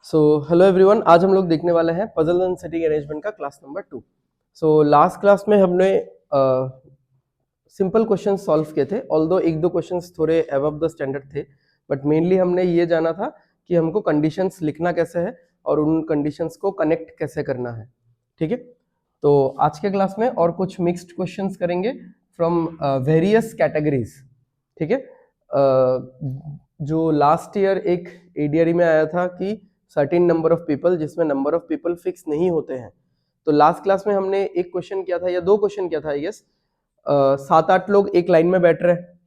So hello everyone, आज हम लोग देखने वाले हैं पजल एंड सेटिंग अरेंजमेंट का class number 2। So last class में हमने सिंपल क्वेश्चन सॉल्व किए थे, ऑल्दो एक दो क्वेश्चंस थोड़े अबव द स्टैंडर्ड थे, बट मेनली हमने ये जाना था कि हमको कंडीशंस लिखना कैसे है और उन कंडीशंस को कनेक्ट कैसे करना है। ठीक है, तो आज के क्लास में और कुछ मिक्स्ड क्वेश्चंस करेंगे फ्रॉम वेरियस कैटेगरीज। ठीक है, जो लास्ट ईयर एक एडीआरई में आया था कि सर्टेन नंबर ऑफ पीपल, जिसमें नंबर ऑफ पीपल फिक्स नहीं होते हैं। तो लास्ट क्लास में हमने एक क्वेश्चन किया था या दो क्वेश्चन किया था, आई गेस 7-8 लोग एक लाइन में बैठ रहे हैं।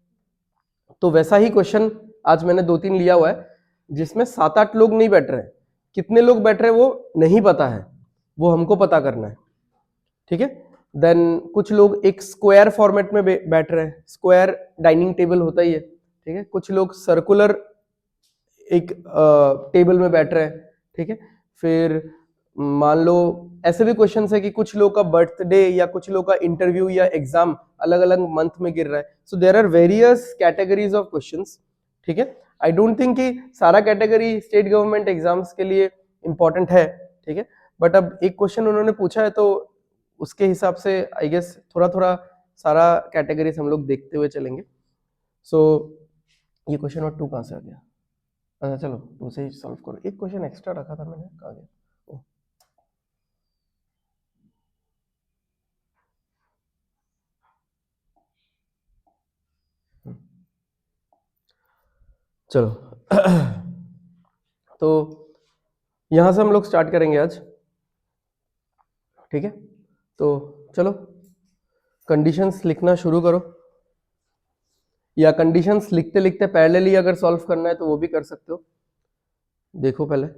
तो वैसा ही क्वेश्चन आज मैंने 2-3 लिया हुआ है जिसमें 7-8 लोग नहीं बैठ रहे हैं। कितने लोग बैठ रहे हैं वो नहीं पता है, वो हमको पता करना है। ठीक है, देन कुछ लोग एक स्क्वायर फॉर्मेट में बैठ रहे हैं, स्क्वायर डाइनिंग टेबल होता ही है। ठीक है, कुछ लोग सर्कुलर एक टेबल में बैठ रहे हैं। ठीक है, फिर मान लो ऐसे भी क्वेश्चन है कि कुछ लोग का बर्थडे या कुछ लोग का इंटरव्यू या एग्जाम अलग अलग मंथ में गिर रहा है। So there are various categories of questions. ठीक है, आई डोंट थिंक कि सारा कैटेगरी स्टेट गवर्नमेंट एग्जाम्स के लिए इंपॉर्टेंट है। ठीक है, बट अब एक क्वेश्चन उन्होंने पूछा है तो उसके हिसाब से आई गेस थोड़ा थोड़ा सारा कैटेगरीज हम लोग देखते हुए चलेंगे। सो ये क्वेश्चन नंबर 2 कहाँ से आ गया? अच्छा चलो टू से ही सॉल्व करो। एक क्वेश्चन एक्स्ट्रा रखा था मैंने, कहाँ गया? ओ, चलो तो यहां से हम लोग स्टार्ट करेंगे आज। ठीक है, तो चलो कंडीशंस लिखना शुरू करो, या कंडीशंस लिखते लिखते पैरेलली अगर सॉल्व करना है तो वो भी कर सकते हो। देखो पहले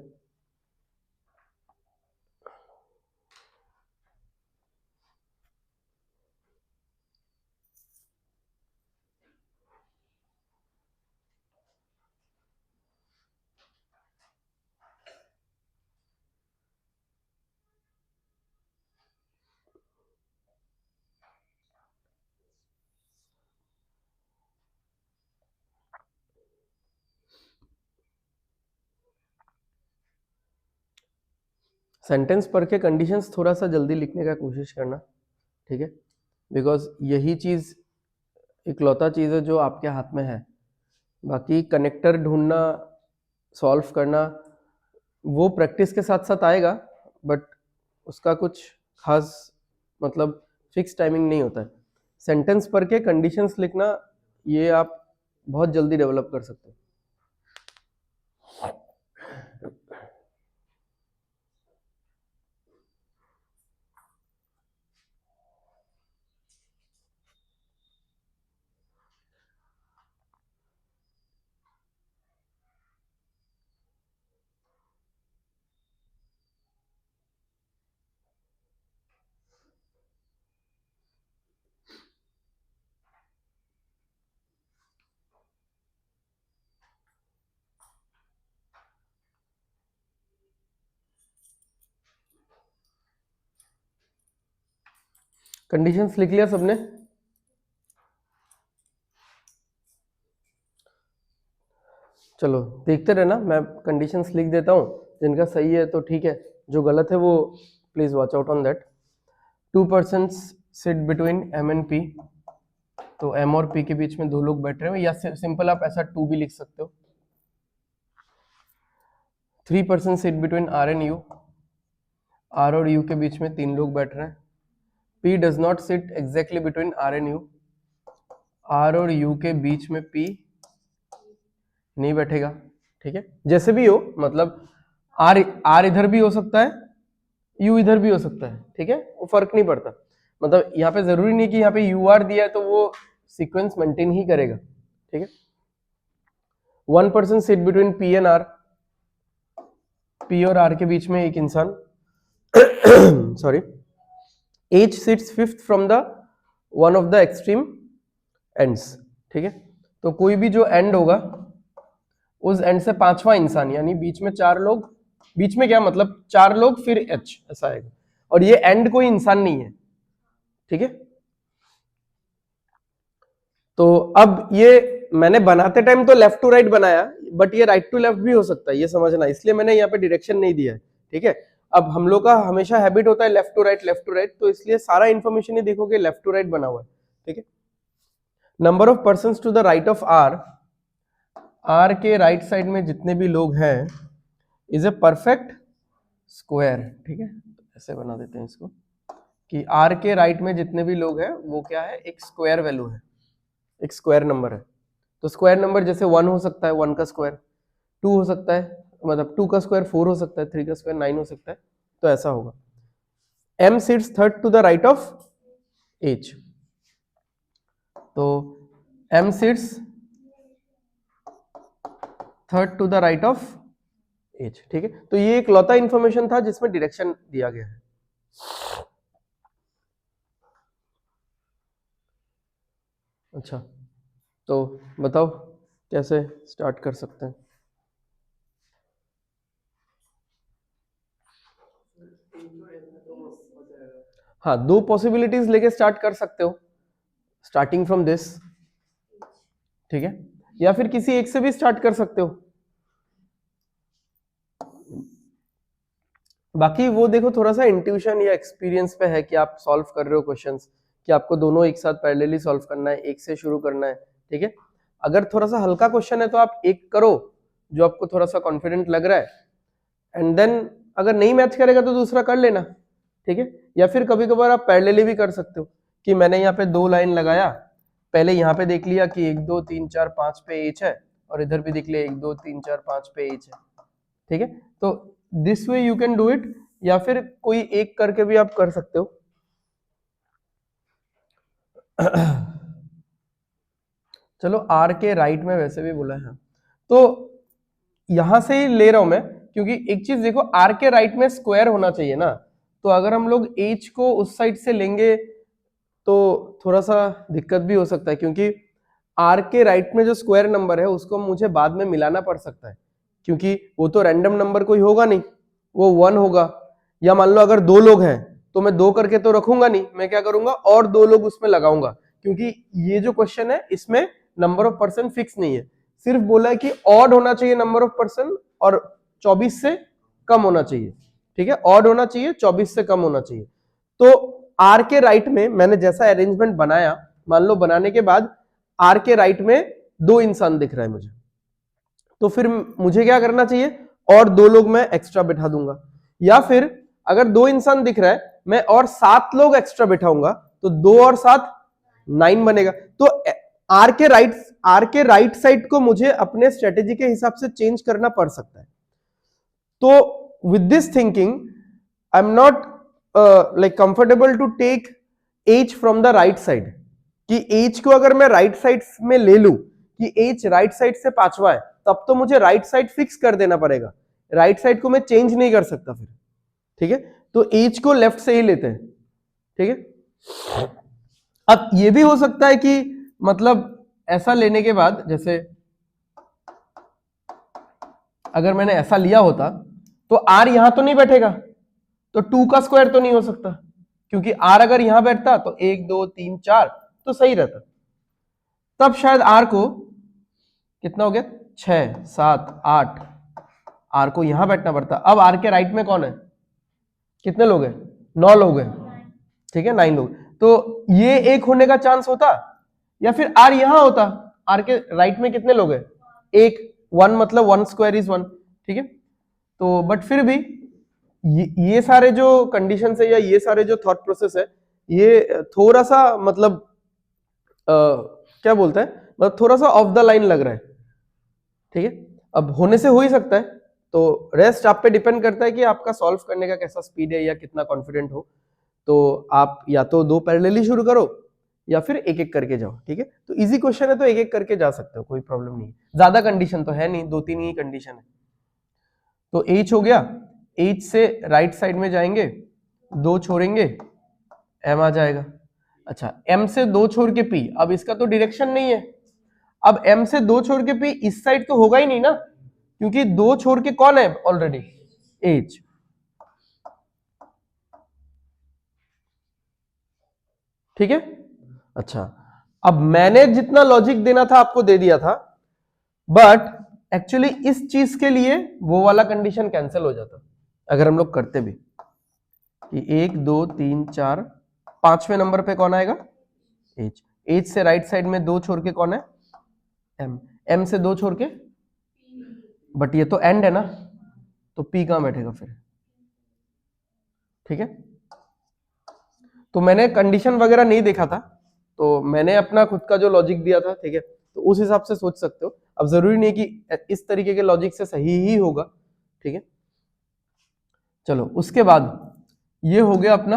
सेंटेंस पढ़ के कंडीशंस थोड़ा सा जल्दी लिखने का कोशिश करना। ठीक है, बिकॉज यही चीज इकलौता चीज है जो आपके हाथ में है। बाकी कनेक्टर ढूंढना, सॉल्व करना वो प्रैक्टिस के साथ साथ आएगा, बट उसका कुछ खास मतलब फिक्स टाइमिंग नहीं होता है। सेंटेंस पढ़ के कंडीशंस लिखना ये आप बहुत जल्दी डेवलप कर सकते हो। कंडीशंस लिख लिया सबने? चलो देखते रहना, मैं कंडीशंस लिख देता हूँ, जिनका सही है तो ठीक है, जो गलत है वो please watch out on that. 2 persons sit between M and P, तो एम और पी के बीच में दो लोग बैठ रहे हैं, या सिंपल आप ऐसा 2 भी लिख सकते हो। 3 person sit between R and U, R और यू के बीच में 3 लोग बैठ रहे हैं। P does not sit exactly between R and U, R और यू के बीच में P नहीं बैठेगा। ठीक है, जैसे भी हो, मतलब आर आर इधर भी हो सकता है, यू इधर भी हो सकता है। ठीक है, वो फर्क नहीं पड़ता, मतलब यहाँ पे जरूरी नहीं कि यहाँ पे यू आर दिया है तो वो सीक्वेंस मेंटेन ही करेगा। ठीक है, 1 person sit between P and R, P और आर के बीच में एक इंसान sorry, H sits fifth from the one of the extreme ends. ठीक है, तो कोई भी जो एंड होगा उस एंड से 5वां इंसान, यानी बीच में 4 लोग, बीच में क्या मतलब 4 लोग फिर एच, ऐसा आएगा। और ये एंड कोई इंसान नहीं है। ठीक है, तो अब ये मैंने बनाते टाइम तो लेफ्ट टू राइट बनाया, बट ये राइट टू लेफ्ट भी हो सकता है, ये समझना, इसलिए मैंने यहाँ पे डायरेक्शन नहीं दिया है, ठीक है। अब हम लोग का हमेशा हैबिट होता है लेफ्ट टू राइट, तो इसलिए सारा इंफॉर्मेशन ही देखोगे लेफ्ट टू राइट बना हुआ है, ठीक है। Number of persons to the right of R, R के राइट साइड में जितने भी लोग हैं इज ए परफेक्ट स्क्वायर, ठीक है। ऐसे बना देते हैं इसको कि आर के राइट में जितने भी लोग हैं वो क्या है, एक स्क्वायर वैल्यू है, एक स्क्वायर नंबर है। तो स्क्वायर नंबर जैसे 1 हो सकता है, 1 का स्क्वायर 2 हो सकता है, मतलब 2 का स्क्वायर 4 हो सकता है, 3 का स्क्वायर 9 हो सकता है, तो ऐसा होगा। m sits third to the right of h, तो m sits third to the right of h, ठीक है। तो ये एक लौता इंफॉर्मेशन था जिसमें डायरेक्शन दिया गया है। अच्छा, तो बताओ कैसे स्टार्ट कर सकते हैं। हाँ, दो पॉसिबिलिटीज लेके स्टार्ट कर सकते हो, स्टार्टिंग फ्रॉम दिस, ठीक है, या फिर किसी एक से भी स्टार्ट कर सकते हो। बाकी वो देखो थोड़ा सा इंट्यूशन या एक्सपीरियंस पे है कि आप सॉल्व कर रहे हो क्वेश्चंस, कि आपको दोनों एक साथ पैरेलली सॉल्व करना है, एक से शुरू करना है, ठीक है। अगर थोड़ा सा हल्का क्वेश्चन है तो आप एक करो जो आपको थोड़ा सा कॉन्फिडेंट लग रहा है, एंड देन अगर नहीं मैच करेगा तो दूसरा कर लेना, ठीक है। या फिर कभी कभार आप पैरेलली भी कर सकते हो कि मैंने यहाँ पे 2 लाइन लगाया, पहले यहाँ पे देख लिया कि 1 2 3 4 5 पे एच है, और इधर भी देख लिया 1 2 3 4 5 पे एच है, ठीक है। तो this way you can do it, या फिर कोई एक करके भी आप कर सकते हो। चलो आर के राइट में वैसे भी बोला है, तो यहां से ही ले रहा हूं मैं, क्योंकि एक चीज देखो, आर के राइट में स्क्वायर होना चाहिए ना, तो अगर हम लोग एच को उस साइड से लेंगे तो थोड़ा सा दिक्कत भी हो सकता है, क्योंकि आर के राइट में जो स्क्वायर नंबर है उसको मुझे बाद में मिलाना पड़ सकता है, क्योंकि वो तो रैंडम नंबर कोई होगा नहीं, वो 1 होगा। या मान लो अगर 2 लोग हैं तो मैं 2 करके तो रखूंगा नहीं, मैं क्या करूंगा और 2 लोग उसमें लगाऊंगा, क्योंकि ये जो क्वेश्चन है इसमें नंबर ऑफ पर्सन फिक्स नहीं है, सिर्फ बोला है कि ऑड होना चाहिए नंबर ऑफ पर्सन और 24 से कम होना चाहिए, ठीक है, ऑड होना चाहिए, 24 से कम होना चाहिए। तो आर के राइट में मैंने जैसा अरेंजमेंट बनाया, मान लो बनाने के बाद आर के राइट में 2 इंसान दिख रहा है मुझे, तो फिर मुझे क्या करना चाहिए, और 2 लोग मैं एक्स्ट्रा बैठा दूंगा, या फिर अगर 2 इंसान दिख रहा है मैं और 7 लोग एक्स्ट्रा बैठाऊंगा, तो 2 और 7 9 बनेगा। तो आर के राइट साइड को मुझे अपने स्ट्रेटेजी के हिसाब से चेंज करना पड़ सकता है। तो with this thinking I am not like comfortable to take H from the right side, कि एच को अगर मैं राइट साइड में ले लूं कि एच राइट साइड से 5वां है, तब तो मुझे राइट साइड फिक्स कर देना पड़ेगा, राइट साइड को मैं चेंज नहीं कर सकता फिर, ठीक है। तो एच को लेफ्ट से ही लेते हैं, ठीक है। अब ये भी हो सकता है कि मतलब ऐसा लेने के बाद, जैसे अगर मैंने ऐसा लिया होता तो आर यहां तो नहीं बैठेगा, तो 2 का स्क्वायर तो नहीं हो सकता, क्योंकि आर अगर यहां बैठता तो 1 2 3 4 तो सही रहता, तब शायद आर को कितना हो गया 6 7 8, आर को यहां बैठना पड़ता। अब आर के राइट में कौन है, कितने लोग हैं, 9 लोग हैं, ठीक है, 9 लोग, तो ये एक होने का चांस होता, या फिर आर यहां होता, आर के राइट में कितने लोग हैं, एक, 1 मतलब 1 स्क्वायर इज 1, ठीक है। तो बट फिर भी ये सारे जो कंडीशन है या ये सारे जो थॉट प्रोसेस है, ये थोड़ा सा मतलब क्या बोलते हैं, मतलब थोड़ा सा ऑफ द लाइन लग रहा है, ठीक है। अब होने से हो ही सकता है, तो रेस्ट आप पे डिपेंड करता है कि आपका सॉल्व करने का कैसा स्पीड है या कितना कॉन्फिडेंट हो। तो आप या तो 2 पैरेलली शुरू करो या फिर एक एक करके जाओ, ठीक है। तो इजी क्वेश्चन है तो एक एक करके जा सकते हो, कोई प्रॉब्लम नहीं है, ज्यादा कंडीशन तो है नहीं, 2-3 ही कंडीशन है। तो एच हो गया, एच से राइट साइड में जाएंगे, 2 छोड़ेंगे, एम आ जाएगा। अच्छा, एम से 2 छोड़ के पी, अब इसका तो डायरेक्शन नहीं है, अब एम से 2 छोड़ के पी इस साइड तो होगा ही नहीं ना, क्योंकि 2 छोड़ के कौन है ऑलरेडी, एच, ठीक है। अच्छा, अब मैंने जितना लॉजिक देना था आपको दे दिया था, बट एक्चुअली इस चीज के लिए वो वाला कंडीशन कैंसिल हो जाता अगर हम लोग करते भी कि 1 2 3 4, पांचवें नंबर पे कौन आएगा? एच। एच से राइट साइड में 2 छोड़ के कौन है? एम। एम से 2 छोड़ के, बट ये तो एंड है ना, तो पी कहां बैठेगा फिर? ठीक है, तो मैंने कंडीशन वगैरह नहीं देखा था, तो मैंने अपना खुद का जो लॉजिक दिया था, ठीक है, तो उस हिसाब से सोच सकते हो। अब जरूरी नहीं कि इस तरीके के लॉजिक से सही ही होगा, ठीक है। चलो उसके बाद ये हो गया अपना,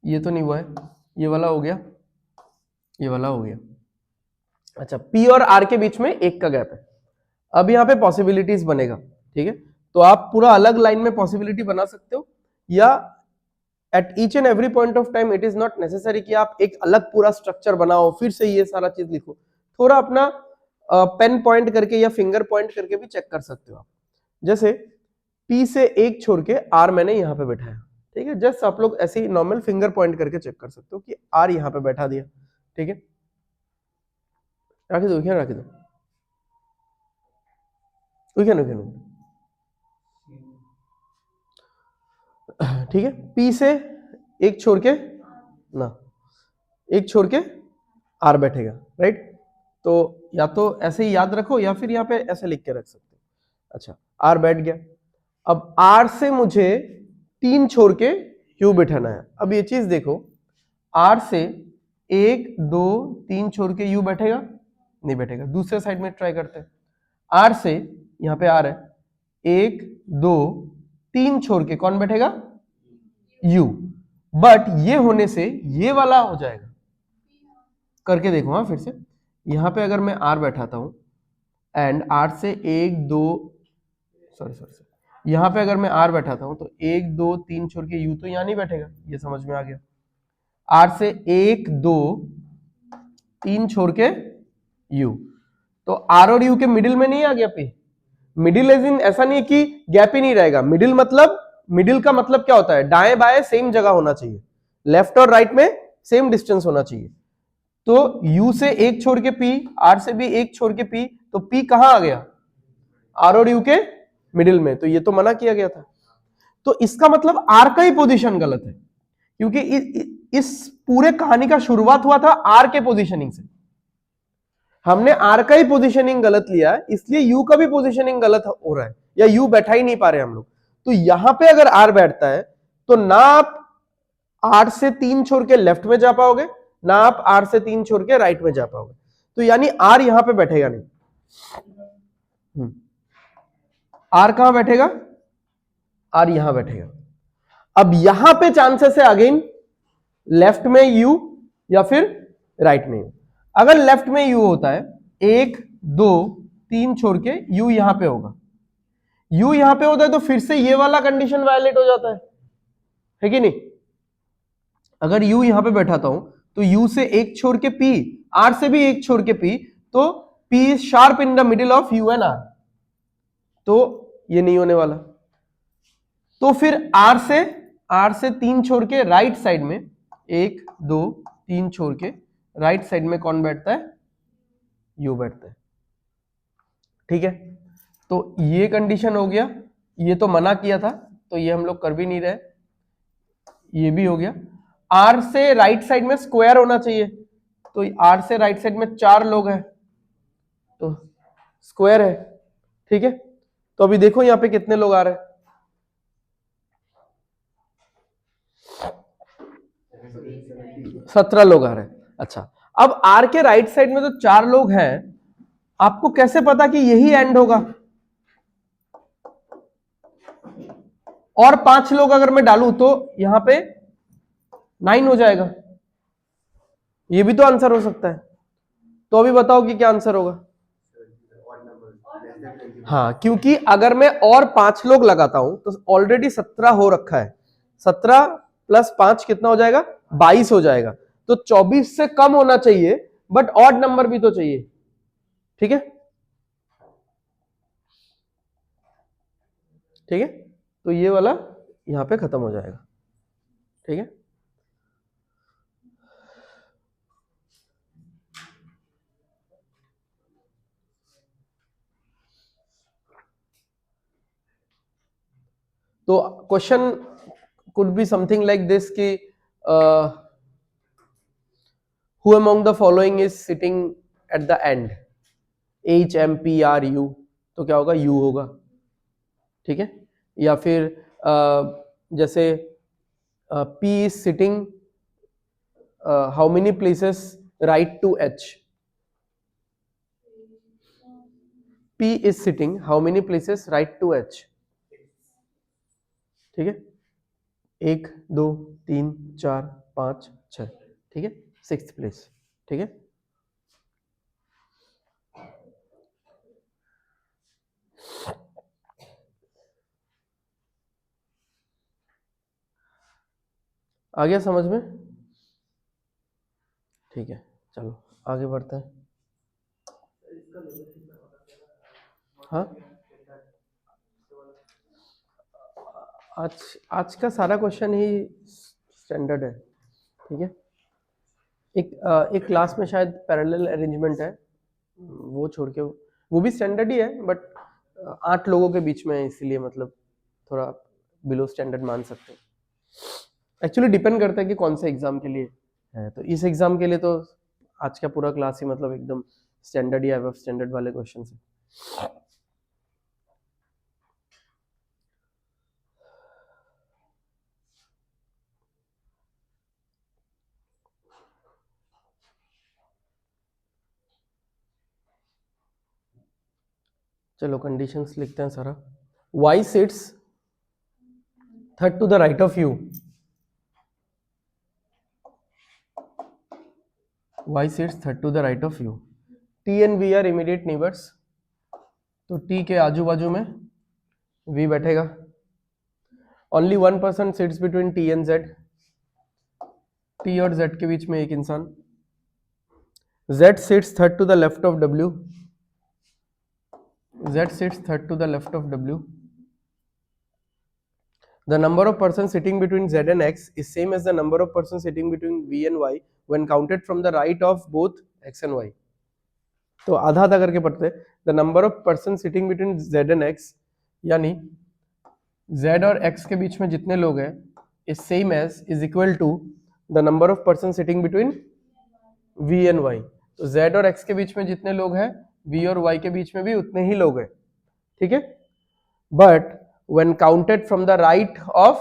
ये तो नहीं हुआ है, ये वाला हो गया, ये वाला हो गया। अच्छा, पी और आर के बीच में 1 का गैप है। अब यहाँ पे पॉसिबिलिटीज बनेगा, ठीक है, तो आप पूरा अलग लाइन में पॉसिबिलिटी बना सकते हो, या at each and every point of time it is not necessary कि आप एक अलग पूरा स्ट्रक्चर बनाओ फिर से ये सारा चीज लिखो। थोड़ा अपना पेन पॉइंट करके या फिंगर पॉइंट करके भी चेक कर सकते हो आप। जैसे P से 1 छोड़ के R मैंने यहाँ पे बैठाया, ठीक है, जस्ट आप लोग ऐसे ही नॉर्मल फिंगर पॉइंट करके चेक कर सकते हो कि R यहाँ पे बैठा दिया, ठीक है। रख दो, क्या रख दो, ठीक है। P से 1 छोड़ के ना, 1 छोड़ के R बैठेगा, राइट। तो या तो ऐसे ही याद रखो या फिर यहाँ पे ऐसे लिख के रख सकते हो। अच्छा, R बैठ गया। अब R से मुझे 3 छोड़ के U बिठाना है। अब ये चीज देखो, R से 1 2 3 छोड़ के U बैठेगा? नहीं बैठेगा। दूसरे साइड में ट्राई करते हैं। R से, यहाँ पे R है, 1 2 3 छोड़ के कौन बैठेगा? U। बट ये होने से ये वाला हो जाएगा। करके देखो, हाँ फिर से, यहां पे अगर मैं R बैठाता हूं एंड R से 1 2, सॉरी, यहां पे अगर मैं R बैठाता हूं तो 1 2 3 छोड़ के U तो यहां नहीं बैठेगा, ये समझ में आ गया। R से 1 2 3 छोड़ के U, तो R और U के मिडिल में नहीं आ गया P। मिडिल इज इन, ऐसा नहीं कि गैप ही नहीं रहेगा। मिडिल मतलब, मिडिल का मतलब क्या होता है? दाएं बाएं सेम जगह होना चाहिए, लेफ्ट और राइट में सेम डिस्टेंस होना चाहिए। तो U से 1 छोड़ के P, R से भी 1 छोड़ के P, तो P कहां आ गया? R और U के मिडिल में, तो ये तो मना किया गया था। तो इसका मतलब R का ही पोजीशन गलत है, क्योंकि इस पूरे कहानी का शुरुआत हुआ था R के पोजीशनिंग से। हमने R का ही पोजीशनिंग गलत लिया, इसलिए U का भी पोजीशनिंग गलत हो रहा है, या U बैठा ही नहीं पा रहे हम लोग। तो यहां पे अगर R बैठता है तो ना आप R से 3 छोड़ के लेफ्ट में जा पाओगे, ना आप R से 3 छोड़ के राइट में जा पाओगे। तो यानी R यहां पे बैठेगा नहीं। R कहां बैठेगा? R यहां बैठेगा। अब यहां पे चांसेस है अगेन लेफ्ट में U या फिर राइट में U। अगर लेफ्ट में U होता है, 1 2 3 छोड़ के U यहां पे होगा, U यहां पे होता है तो फिर से ये वाला कंडीशन वायलेट हो जाता है कि नहीं? अगर U यहां पे बैठाता हूं तो U से 1 छोड़ के P, R से भी 1 छोड़ के P, तो P is sharp in the middle of U and R, तो ये नहीं होने वाला। तो फिर R से 3 छोड़ के राइट साइड में, 1 2 3 छोड़ के राइट साइड में कौन बैठता है? U बैठता है, ठीक है। तो ये कंडीशन हो गया, ये तो मना किया था तो ये हम लोग कर भी नहीं रहे, ये भी हो गया। R से राइट साइड में स्क्वायर होना चाहिए, तो R से राइट साइड में 4 लोग हैं तो स्क्वायर है, ठीक है। तो अभी देखो यहां पे कितने लोग आ रहे हैं? 17 लोग आ रहे हैं। अच्छा, अब R के राइट साइड में तो 4 लोग हैं, आपको कैसे पता कि यही एंड होगा? और 5 लोग अगर मैं डालूं तो यहां पे 9 हो जाएगा, ये भी तो आंसर हो सकता है। तो अभी बताओ कि क्या आंसर होगा? हाँ, क्योंकि अगर मैं और 5 लोग लगाता हूं तो ऑलरेडी 17 हो रखा है, 17 प्लस 5 कितना हो जाएगा? 22 हो जाएगा। तो 24 से कम होना चाहिए, बट ऑड नंबर भी तो चाहिए, ठीक है, ठीक है। तो ये वाला यहां पे खत्म हो जाएगा, ठीक है। तो question could be something like this कि who among the following is sitting at the end, H M P R U, तो क्या होगा, यू होगा, ठीक है। या फिर जैसे P is sitting how many places right to H? P is sitting how many places right to H? ठीक है, 1 2 3 4 5 6, ठीक है, 6th प्लेस, ठीक है। आ गया समझ में? ठीक है, चलो आगे बढ़ते हैं। हाँ, आज का सारा क्वेश्चन ही स्टैंडर्ड है, ठीक है। एक क्लास में शायद पैरेलल अरेंजमेंट है, वो छोड़ के वो भी स्टैंडर्ड ही है, बट 8 लोगों के बीच में है, इसीलिए मतलब थोड़ा बिलो स्टैंडर्ड मान सकते हैं। एक्चुअली डिपेंड करता है कि कौन से एग्जाम के लिए है। तो इस एग्जाम के लिए तो आज का पूरा क्लास ही मतलब एकदम स्टैंडर्ड या अबव स्टैंडर्ड वाले क्वेश्चन है। चलो कंडीशंस लिखते हैं सारा। y sits third to the right of u, y sits third to the right of u, t and v are immediate neighbors, तो t के आजू बाजू में v बैठेगा। Only one person sits between t and z, t और z के बीच में एक इंसान। z sits third to the left of w, z sits third to the left of w. The number of persons sitting between z and x is same as the number of persons sitting between v and y when counted from the right of both x and y. तो आधा आधा करके पढ़ते हैं। The number of persons sitting between z and x, यानी z और x के बीच में जितने लोग हैं is same as is equal to the number of persons sitting between v and y. तो z और x के बीच में जितने लोग हैं v और y के बीच में भी उतने ही लोग हैं, ठीक है। But when counted from the right of,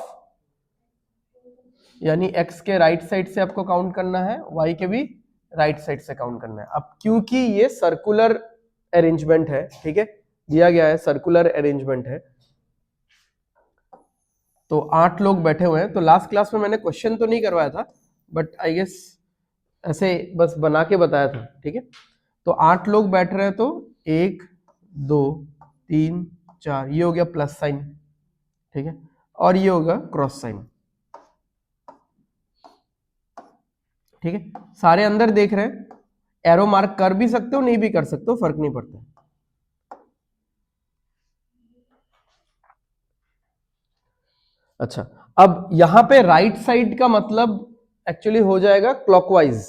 यानी x के राइट साइड से आपको काउंट करना है, y के भी राइट साइड से काउंट करना है। अब क्योंकि ये सर्कुलर अरेंजमेंट है, ठीक है, दिया गया है सर्कुलर अरेंजमेंट है, तो 8 लोग बैठे हुए हैं। तो लास्ट क्लास में मैंने क्वेश्चन तो नहीं करवाया था, बट आई गेस ऐसे बस बना के बताया था, ठीक है। तो 8 लोग बैठ रहे हैं, तो 1 2 3 4, ये हो गया प्लस साइन, ठीक है, और ये होगा क्रॉस साइन, ठीक है। सारे अंदर देख रहे हैं, एरो मार्क कर भी सकते हो, नहीं भी कर सकते हो, फर्क नहीं पड़ता। अच्छा, अब यहां पे राइट साइड का मतलब एक्चुअली हो जाएगा क्लॉकवाइज,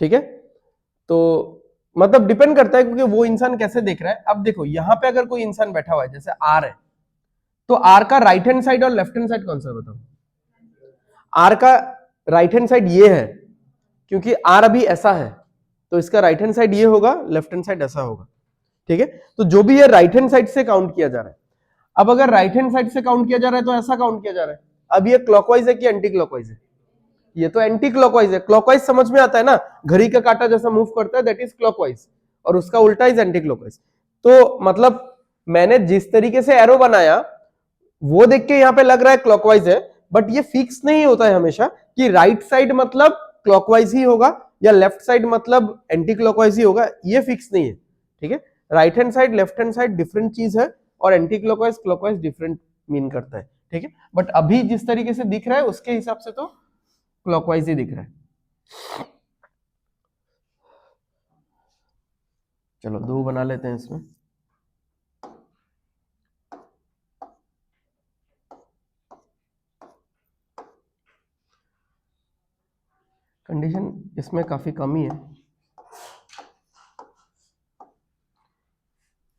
ठीक है। तो मतलब डिपेंड करता है क्योंकि वो इंसान कैसे देख रहा है। अब देखो यहां पे अगर कोई इंसान बैठा हुआ है जैसे आर है, तो आर का राइट हैंड साइड और लेफ्ट हैंड साइड कौन सा है बताओ? आर का राइट हैंड साइड ये है, क्योंकि आर अभी ऐसा है, तो इसका राइट हैंड साइड ये होगा, लेफ्ट हैंड साइड ऐसा होगा, ठीक है। तो जो भी ये राइट हैंड साइड से काउंट किया जा रहा है, अब अगर राइट हैंड साइड से काउंट किया जा रहा है तो ऐसा काउंट किया जा रहा है। अब ये क्लॉकवाइज है कि एंटी क्लॉकवाइज है? ये तो एंटी क्लॉकवाइज है। क्लॉकवाइज समझ में आता है ना, घड़ी का कांटा जैसा मूव करता है, दैट इज क्लॉकवाइज, और उसका उल्टा इज एंटी क्लॉकवाइज। तो मतलब मैंने जिस तरीके से एरो बनाया वो देख के यहां पे लग रहा है क्लॉकवाइज है, बट ये फिक्स नहीं होता है हमेशा कि राइट साइड मतलब क्लॉकवाइज ही होगा या लेफ्ट साइड मतलब एंटी क्लॉकवाइज ही होगा, ये फिक्स नहीं है, ठीक है। Right hand side left hand side different चीज है, और anti clockwise clockwise different mean करता है, ठीक है। बट अभी जिस तरीके से दिख रहा है उसके हिसाब से तो क्लॉकवाइज ही दिख रहा है। चलो 2 बना लेते हैं इसमें। कंडीशन इसमें काफी कम ही है।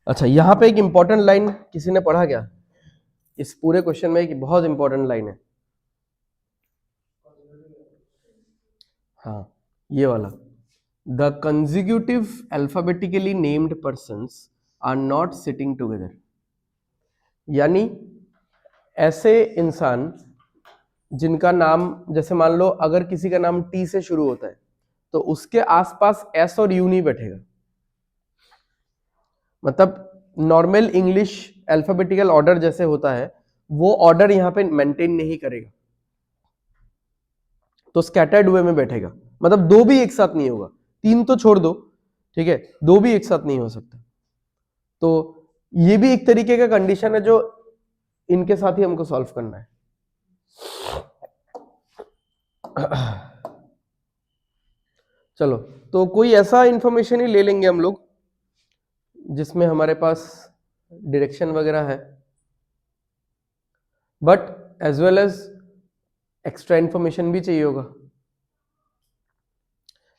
अच्छा, यहां पे एक इंपॉर्टेंट लाइन किसी ने पढ़ा क्या? इस पूरे क्वेश्चन में एक बहुत इंपॉर्टेंट लाइन है। हाँ, ये वाला, the consecutive alphabetically named persons are not sitting together. यानी ऐसे इंसान जिनका नाम, जैसे मान लो अगर किसी का नाम टी से शुरू होता है तो उसके आसपास एस और यू नहीं बैठेगा। मतलब नॉर्मल इंग्लिश अल्फाबेटिकल ऑर्डर जैसे होता है वो ऑर्डर यहां पे मेंटेन नहीं करेगा, तो स्कैटर्ड वे में बैठेगा। मतलब दो भी एक साथ नहीं होगा, तीन तो छोड़ दो, ठीक है, दो भी एक साथ नहीं हो सकता। तो ये भी एक तरीके का कंडीशन है जो इनके साथ ही हमको सॉल्व करना है। चलो, तो कोई ऐसा इंफॉर्मेशन ही ले लेंगे हम लोग जिसमें हमारे पास डायरेक्शन वगैरह है, but as well as extra information भी चाहिए होगा।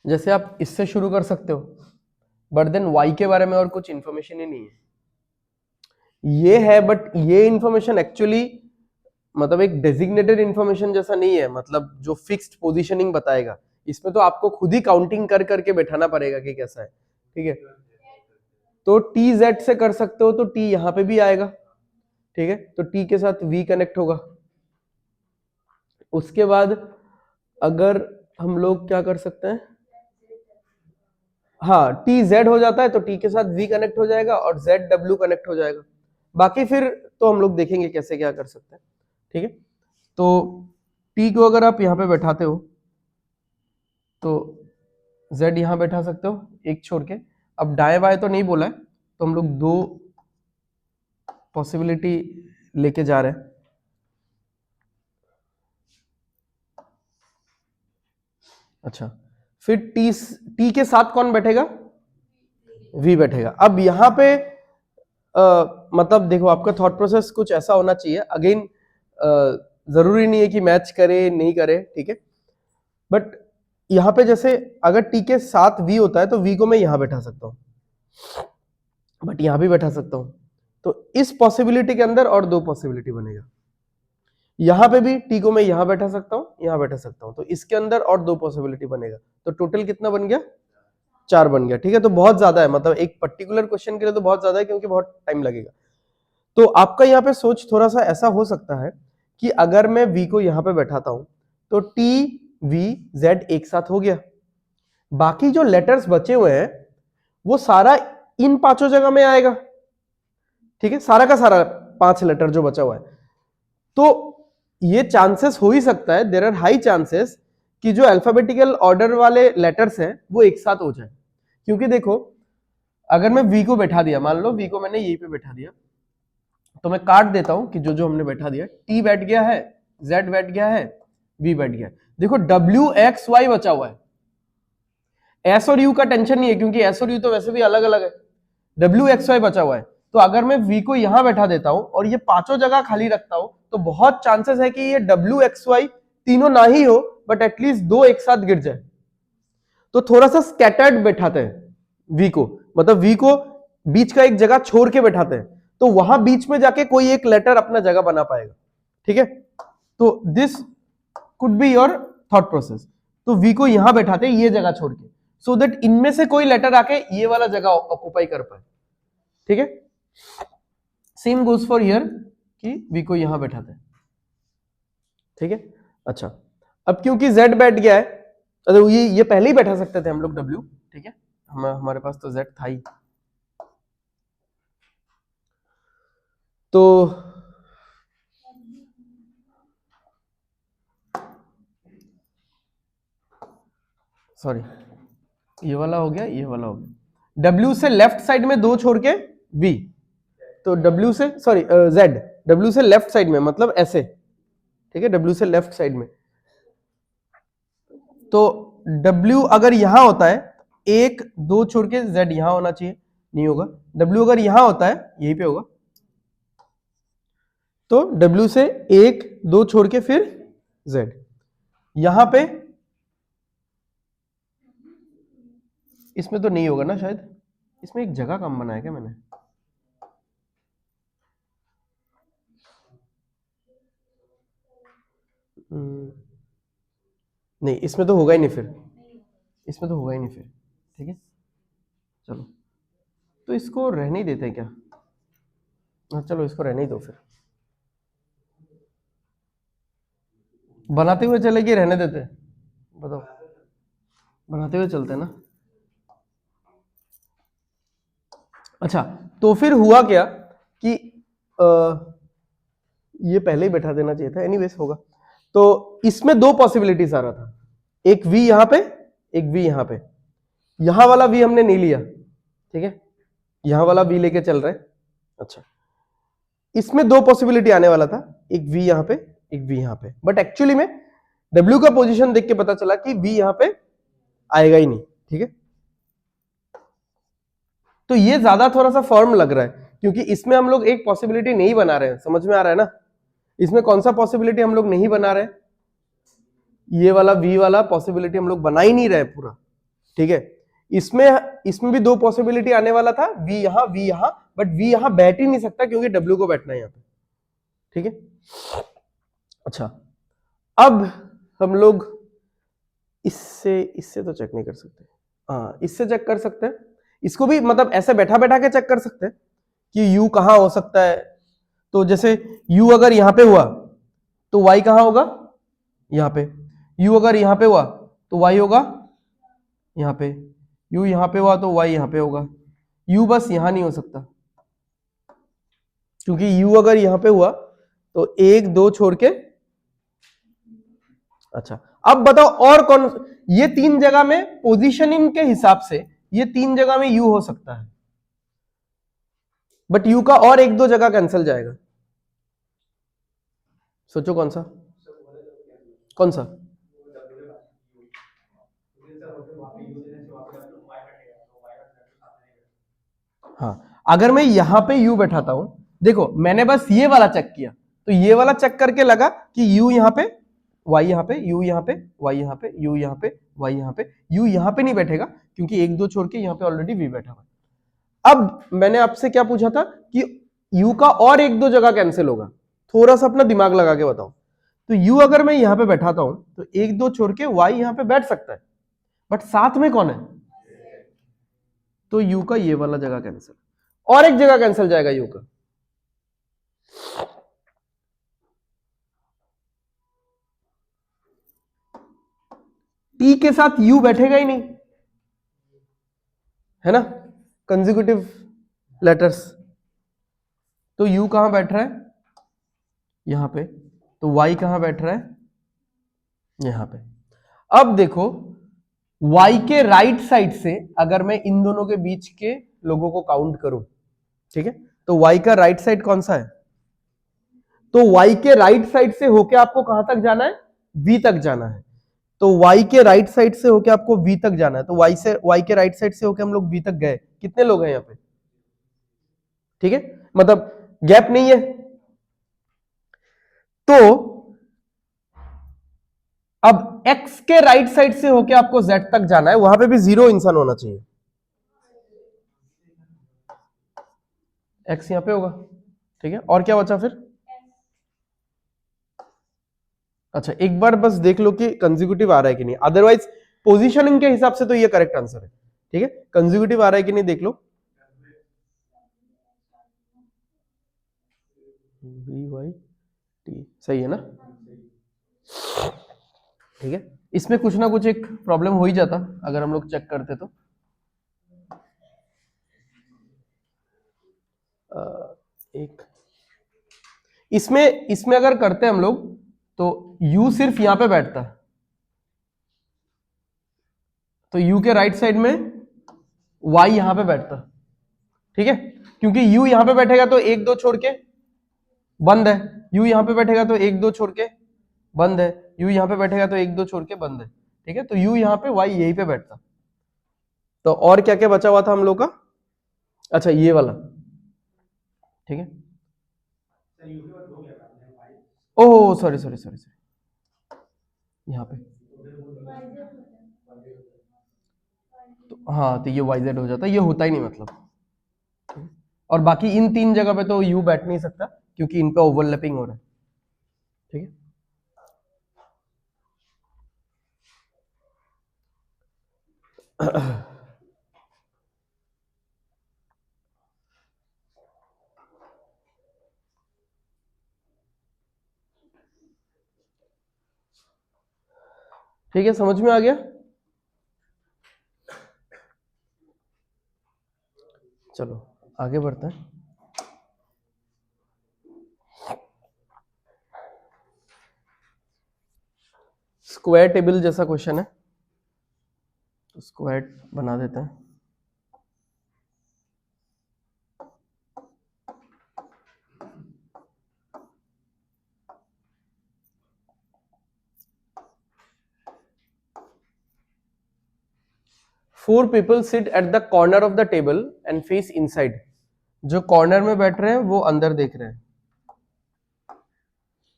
जैसे आप इससे शुरू कर सकते हो, बट देन वाई के बारे में और कुछ इंफॉर्मेशन ही नहीं है। ये है, बट ये इंफॉर्मेशन एक्चुअली मतलब एक डेजिग्नेटेड इंफॉर्मेशन जैसा नहीं है, मतलब जो फिक्स्ड पोजीशनिंग बताएगा। इसमें तो आपको खुद ही काउंटिंग कर करके बैठाना पड़ेगा कि कैसा है, ठीक है। तो टी जेड से कर सकते हो, तो टी यहां पे भी आएगा, ठीक है, तो टी के साथ वी कनेक्ट होगा। उसके बाद अगर हम लोग क्या कर सकते हैं, हाँ, टी जेड हो जाता है तो टी के साथ वी कनेक्ट हो जाएगा और जेड डब्ल्यू कनेक्ट हो जाएगा। बाकी फिर तो हम लोग देखेंगे कैसे क्या कर सकते हैं, ठीक है। तो टी को अगर आप यहां पे बैठाते हो तो जेड यहां बैठा सकते हो एक छोड़ के। अब दाएं बाएं तो नहीं बोला है, तो हम लोग दो पॉसिबिलिटी लेके जा रहे हैं। अच्छा, फिर टी के साथ कौन बैठेगा, वी बैठेगा। अब यहां पे मतलब देखो, आपका थॉट प्रोसेस कुछ ऐसा होना चाहिए। अगेन जरूरी नहीं है कि मैच करे नहीं करे, ठीक है, बट यहां पे जैसे अगर टी के साथ वी होता है तो वी को मैं यहां बैठा सकता हूं, बट यहां भी बैठा सकता हूं। तो इस पॉसिबिलिटी के अंदर और दो पॉसिबिलिटी बनेगा। यहां पे भी टी को मैं यहां बैठा सकता हूं, यहां बैठा सकता हूं, तो इसके अंदर और दो पॉसिबिलिटी बनेगा। तो टोटल कितना बन गया, चार बन गया, ठीक है। तो बहुत ज्यादा है, मतलब एक पर्टिकुलर क्वेश्चन के लिए तो बहुत ज्यादा है, क्योंकि बहुत टाइम लगेगा। तो आपका यहाँ पे सोच थोड़ा सा ऐसा हो सकता है कि अगर मैं v को यहां पे बैठाता हूं तो t v z एक साथ हो गया। बाकी जो लेटर्स बचे हुए हैं वो सारा इन पांचों जगह में आएगा, ठीक है, सारा का सारा पांच लेटर जो बचा हुआ है। तो ये चांसेस हो ही सकता है, देयर आर हाई चांसेस कि जो अल्फाबेटिकल ऑर्डर वाले लेटर्स हैं वो एक साथ हो जाए। क्योंकि देखो, अगर मैं v को बैठा दिया, मान लो v को मैंने यहीं पे बैठा दिया, तो मैं काट देता हूं कि जो जो हमने बैठा दिया, t बैठ गया है, z बैठ गया है, v बैठ गया है। देखो w x y बचा हुआ है, s और u का टेंशन नहीं है क्योंकि s और u तो वैसे भी अलग अलग है। w x y बचा हुआ है, तो अगर मैं v को यहां बैठा देता हूं और ये पांचों जगह खाली रखता हूं तो बहुत चांसेस है कि ये w x y तीनों ना ही हो, बट एटलीस्ट दो एक साथ गिर जाए। तो थोड़ा सा स्कैटर्ड बैठाते हैं v को, मतलब v को बीच का एक जगह छोड़ के बैठाते हैं, तो वहां बीच में जाके कोई एक लेटर अपना जगह बना पाएगा, ठीक है। तो this could be your thought process. तो v को यहां बैठाते हैं ये जगह छोड़ के, सो दैट इनमें से कोई लेटर आके ये वाला जगह ऑक्युपाई कर पाए, ठीक है। सेम गोज फॉर हियर कि v को यहां बैठाते हैं, ठीक है। अच्छा, अब क्योंकि z बैठ गया है, तो ये पहले ही बैठा सकते थे हम लोग w, ठीक है, हमारे पास तो z था ही। तो सॉरी, ये वाला हो गया, ये वाला हो गया। W से लेफ्ट साइड में दो छोड़ के V, तो W से सॉरी Z, W से लेफ्ट साइड में मतलब ऐसे, ठीक है, W से लेफ्ट साइड में। तो W अगर यहां होता है, एक दो छोड़ के Z यहां होना चाहिए, नहीं होगा। W अगर यहां होता है, यहीं पे होगा, तो W से एक दो छोड़ के फिर Z यहां पे, इसमें तो नहीं होगा ना शायद, इसमें एक जगह कम बनाया क्या मैंने, नहीं, इसमें तो होगा ही नहीं फिर, इसमें तो होगा ही नहीं फिर। ठीक है, चलो तो इसको रहने ही देते हैं क्या? हाँ चलो इसको रहने ही दो फिर, बनाते हुए चलेगी रहने देते हैं? बताओ, बनाते हुए चलते हैं ना। अच्छा, तो फिर हुआ क्या कि ये पहले ही बैठा देना चाहिए था, एनीवेज होगा। तो इसमें दो पॉसिबिलिटीज आ रहा था, एक v यहां पे, एक v यहां पे। यहां वाला v हमने नहीं लिया, ठीक है, यहां वाला v लेके चल रहे हैं। अच्छा, इसमें दो पॉसिबिलिटी आने वाला था, एक v यहां पे, एक v यहां पे, बट एक्चुअली में w का पोजीशन देख के पता चला कि v यहां पे आएगा ही नहीं। ठीक है, तो ये ज्यादा थोड़ा सा फर्म लग रहा है, क्योंकि इसमें हम लोग एक पॉसिबिलिटी नहीं बना रहे हैं, समझ में आ रहा है ना? इसमें कौन सा पॉसिबिलिटी हम लोग नहीं बना रहे? ये वाला v वाला पॉसिबिलिटी हम लोग बना ही नहीं रहे पूरा। ठीक है, इसमें भी दो पॉसिबिलिटी आने वाला था, v यहां, बट v यहां बैठ ही नहीं सकता क्योंकि w को बैठना है यहां पे। ठीक है, अच्छा, अब हम लोग इससे तो चेक नहीं कर सकते, हाँ इससे चेक कर सकते हैं, इसको भी मतलब ऐसे बैठा बैठा के चेक कर सकते हैं कि u कहां हो सकता है। तो जैसे u अगर यहां पे हुआ तो y कहां होगा? यहां पे। u अगर यहां पे हुआ तो y होगा यहां पे, u यहां पे हुआ तो y यहां पे होगा। u बस यहां नहीं हो सकता, क्योंकि u अगर यहां पे हुआ तो एक दो छोड़ के, अच्छा अब बताओ और कौन, ये तीन जगह में पोजीशनिंग के हिसाब से ये तीन जगह में u हो सकता है, बट u का और एक दो जगह कैंसिल जाएगा। सोचो कौन सा, कौन सा? हाँ, अगर मैं यहां पे u बैठाता हूं, देखो मैंने बस ये वाला चेक किया, तो ये वाला चेक करके लगा कि u यहां पे, y यहां पे, u यहां पे, y यहां पे, u यहां पे, y यहां पे, u यहां पे नहीं बैठेगा क्योंकि एक दो छोड़ के यहां पे ऑलरेडी v बैठा हुआ है। अब मैंने आपसे क्या पूछा था कि u का और एक दो जगह कैंसिल होगा, थोड़ा सा अपना दिमाग लगा के बताओ। तो u अगर मैं यहां पे बैठाता हूं तो एक दो छोड़ के y यहां पे बैठ सकता है, बट साथ में कौन है? तो u का ये वाला जगह कैंसिल, और एक जगह कैंसिल जाएगा u का, t के साथ u बैठेगा ही नहीं, है ना, कंसेक्यूटिव लेटर्स। तो u कहां बैठ रहा है? यहां पे। तो y कहां बैठ रहा है? यहां पे। अब देखो y के राइट साइड से अगर मैं इन दोनों के बीच के लोगों को काउंट करूं, ठीक है, तो y का राइट साइड कौन सा है? तो y के राइट साइड से होके आपको कहां तक जाना है? v तक जाना है। तो y के राइट साइड से होके आपको v तक जाना है, तो y के राइट साइड से होके हम लोग v तक गए। कितने लोग हैं यहां पे? ठीक है, मतलब गैप नहीं है। तो अब x के राइट साइड से होके आपको z तक जाना है, वहां पे भी 0 इंसान होना चाहिए। x यहां पे होगा, ठीक है, और क्या बचा फिर? अच्छा, एक बार बस देख लो कि कंसेक्यूटिव आ रहा है कि नहीं, अदरवाइज पोजीशनिंग के हिसाब से तो ये करेक्ट आंसर है। ठीक है, कंसेक्यूटिव आ रहा है कि नहीं देख लो। VYT सही है ना? ठीक है, इसमें कुछ ना कुछ एक प्रॉब्लम हो ही जाता अगर हम लोग चेक करते तो। एक इसमें इसमें अगर करते हम लोग तो u सिर्फ यहां पे बैठता, तो u के राइट साइड में y यहां पे बैठता। ठीक है, क्योंकि u यहां पे बैठेगा तो एक दो छोड़ के बंद है, u यहां पे बैठेगा तो एक दो छोड़ के बंद है, u यहां पे बैठेगा तो एक दो छोड़ के बंद है। ठीक है, तो u यहां पे, y यहीं पे बैठता। तो और क्या क्या बचा हुआ था हम लोग का? अच्छा ये वाला, ठीक है, oh sorry sorry sorry sorry, यहाँ पे तो हाँ, तो ये YZ हो जाता, ये होता ही नहीं मतलब। और बाकी इन तीन जगह पे तो U बैठ नहीं सकता क्योंकि इन पे ओवरलैपिंग हो रहा है। ठीक है, ठीक है, समझ में आ गया? चलो आगे बढ़ते हैं। स्क्वायर टेबल जैसा क्वेश्चन है, तो स्क्वायर बना देते हैं। Four people sit at the corner of the table and face inside. जो कॉर्नर में बैठ रहे हैं वो अंदर देख रहे हैं,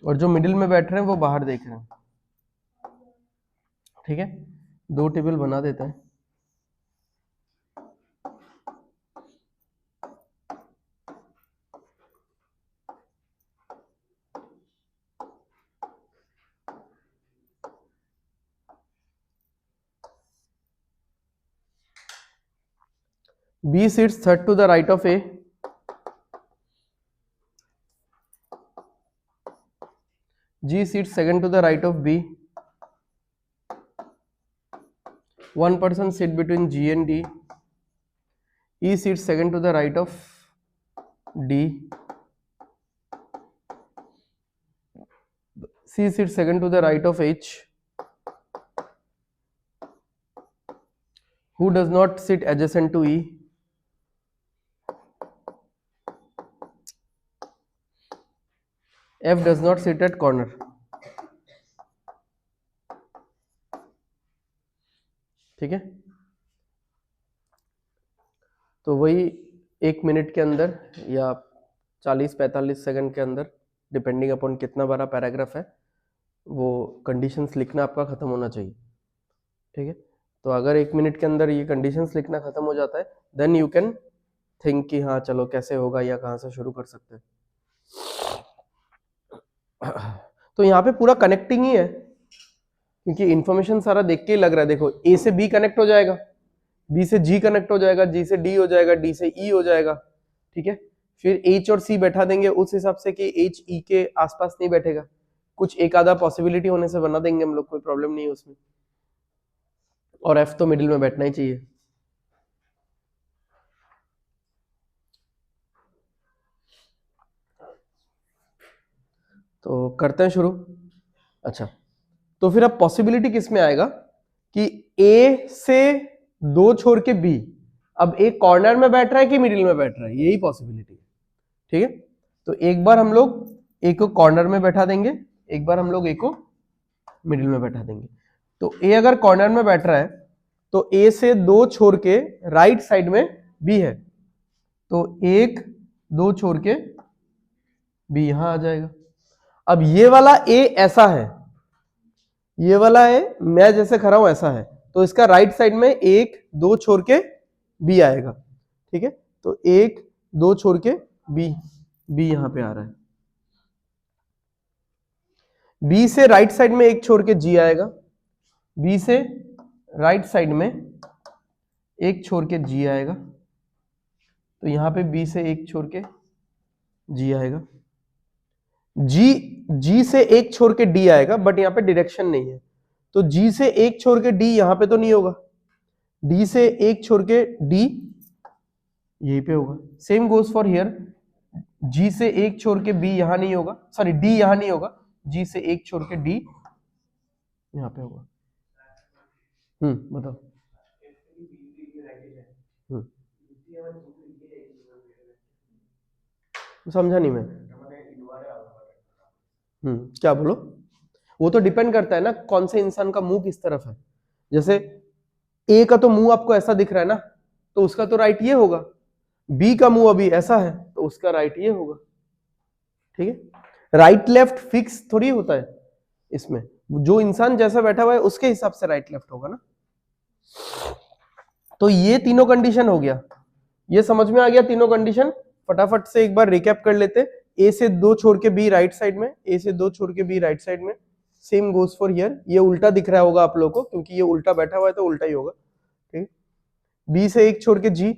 और जो मिडिल में बैठ रहे हैं वो बाहर देख रहे हैं। ठीक है, दो टेबल बना देते हैं। B sits third to the right of A. G sits second to the right of B. One person sit between G and D. E sits second to the right of D. C sits second to the right of H. Who does not sit adjacent to E? F does not sit at corner. ठीक है, तो वही 1 minute के अंदर या 40-45 second के अंदर, depending upon कितना बड़ा पैराग्राफ है, वो कंडीशंस लिखना आपका खत्म होना चाहिए। ठीक है, तो अगर 1 मिनट के अंदर ये कंडीशंस लिखना खत्म हो जाता है, देन यू कैन थिंक कि हाँ चलो कैसे होगा या कहाँ से शुरू कर सकते हैं। तो यहाँ पे पूरा कनेक्टिंग ही है, क्योंकि इंफॉर्मेशन सारा देख के ही लग रहा है। देखो, ए से बी कनेक्ट हो जाएगा, बी से जी कनेक्ट हो जाएगा, जी से डी हो जाएगा, डी से ई हो जाएगा। ठीक है, फिर एच और सी बैठा देंगे उस हिसाब से कि एच ई के आसपास नहीं बैठेगा, कुछ एक आधा पॉसिबिलिटी होने से बना देंगे हम लोग, कोई प्रॉब्लम नहीं है उसमें। और एफ तो मिडिल में बैठना ही चाहिए। तो करते हैं शुरू। अच्छा, तो फिर अब पॉसिबिलिटी किस में आएगा कि ए से 2 छोड़ के बी, अब ए कॉर्नर में बैठ रहा है कि मिडिल में बैठ रहा है, यही पॉसिबिलिटी है। ठीक है, तो एक बार हम लोग ए को कॉर्नर में बैठा देंगे, एक बार हम लोग ए को मिडिल में बैठा देंगे। तो ए अगर कॉर्नर में बैठ रहा है तो ए से 2 छोड़ के राइट साइड में बी है, तो 1 2 छोड़ के बी यहां आ जाएगा। अब ये वाला ए ऐसा है, ये वाला है मैं जैसे खड़ा हूं ऐसा है, तो इसका राइट साइड में 1 2 छोड़ के बी आएगा। ठीक है, तो 1 2 छोड़ के बी, बी यहां पे आ रहा है। बी से राइट साइड में 1 छोड़ के जी आएगा, बी से राइट साइड में 1 छोड़ के जी आएगा, तो यहां पे बी से 1 छोड़ के जी आएगा। जी से 1 छोड़ के डी आएगा, बट यहाँ पे डायरेक्शन नहीं है, तो जी से 1 छोड़ के डी यहां पे तो नहीं होगा, डी से 1 छोड़ के डी यहीं पे होगा। सेम गोज फॉर हियर, जी से 1 छोड़ के बी यहां नहीं होगा, सॉरी डी यहां नहीं होगा, जी से 1 छोड़ के डी यहां पे होगा। बताओ। समझा नहीं मैं। क्या बोलो? वो तो डिपेंड करता है ना कौन से इंसान का मुंह किस तरफ है। जैसे ए का तो मुंह आपको ऐसा दिख रहा है ना, तो उसका तो राइट ये होगा। बी का मुंह अभी ऐसा है, तो उसका राइट ये होगा। ठीक है, राइट लेफ्ट फिक्स थोड़ी होता है इसमें, जो इंसान जैसा बैठा हुआ है उसके हिसाब से राइट लेफ्ट होगा ना। तो ये तीनों कंडीशन हो गया, ये समझ में आ गया तीनों कंडीशन। फटाफट से एक बार रिकैप कर लेते। ए से 2 छोड़ के बी राइट साइड में, ए से 2 छोड़ के बी राइट साइड में, सेम गोज फॉर हियर। ये उल्टा दिख रहा होगा आप लोगों को, क्योंकि ये उल्टा बैठा हुआ है तो उल्टा ही होगा। ठीक है, बी से एक छोड़ के जी,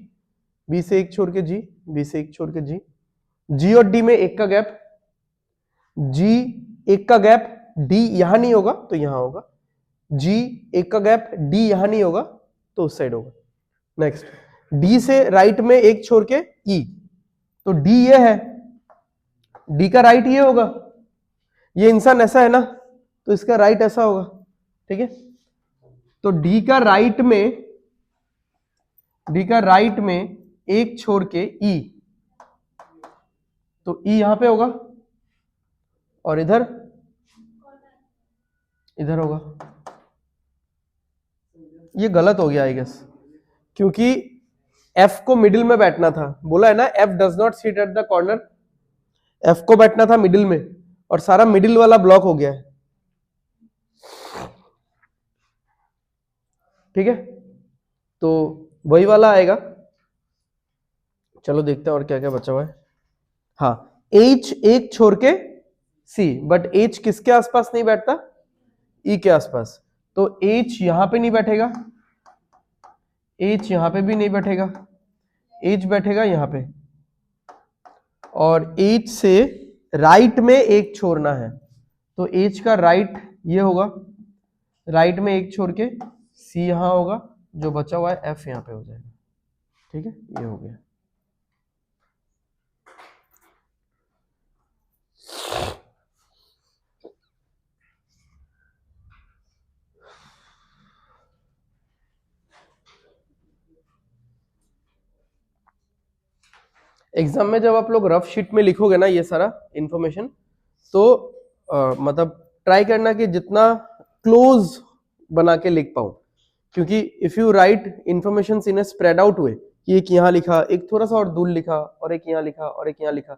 बी से एक छोड़ के जी, बी से एक छोड़ के जी, जी और डी में एक का गैप, जी एक का गैप, डी यहां नहीं होगा तो यहां होगा, जी एक का गैप, डी यहां नहीं होगा तो उस साइड होगा। नेक्स्ट, डी से राइट में एक छोड़ के ई, तो डी ये है, डी का राइट ये होगा, ये इंसान ऐसा है ना तो इसका राइट ऐसा होगा, ठीक है। तो डी का राइट में, डी का राइट में एक छोड़ के ई, तो ई यहां पे होगा और इधर इधर होगा। ये गलत हो गया आई गेस, क्योंकि एफ को मिडिल में बैठना था, बोला है ना F does not sit at the corner, F को बैठना था मिडिल में और सारा मिडिल वाला ब्लॉक हो गया है, ठीक है। तो वही वाला आएगा। चलो देखते हैं और क्या क्या बचा हुआ है। हाँ, H एक छोड़ के C, बट H किसके आसपास नहीं बैठता, E के आसपास, तो H यहां पे नहीं बैठेगा, H यहां पे भी नहीं बैठेगा, H बैठेगा यहां पे, और H से राइट में एक छोड़ना है, तो H का राइट ये होगा, राइट में एक छोड़ के C यहां होगा, जो बचा हुआ है F यहां पे हो जाएगा, ठीक है। ये हो गया। एग्जाम में जब आप लोग रफ शीट में लिखोगे ना ये सारा इंफॉर्मेशन, तो मतलब ट्राई करना कि जितना क्लोज बना के लिख पाऊं, क्योंकि if you write information in a spread out way, कि एक यहाँ लिखा, एक थोड़ा सा और दूर लिखा, और एक यहाँ लिखा, और एक यहाँ लिखा,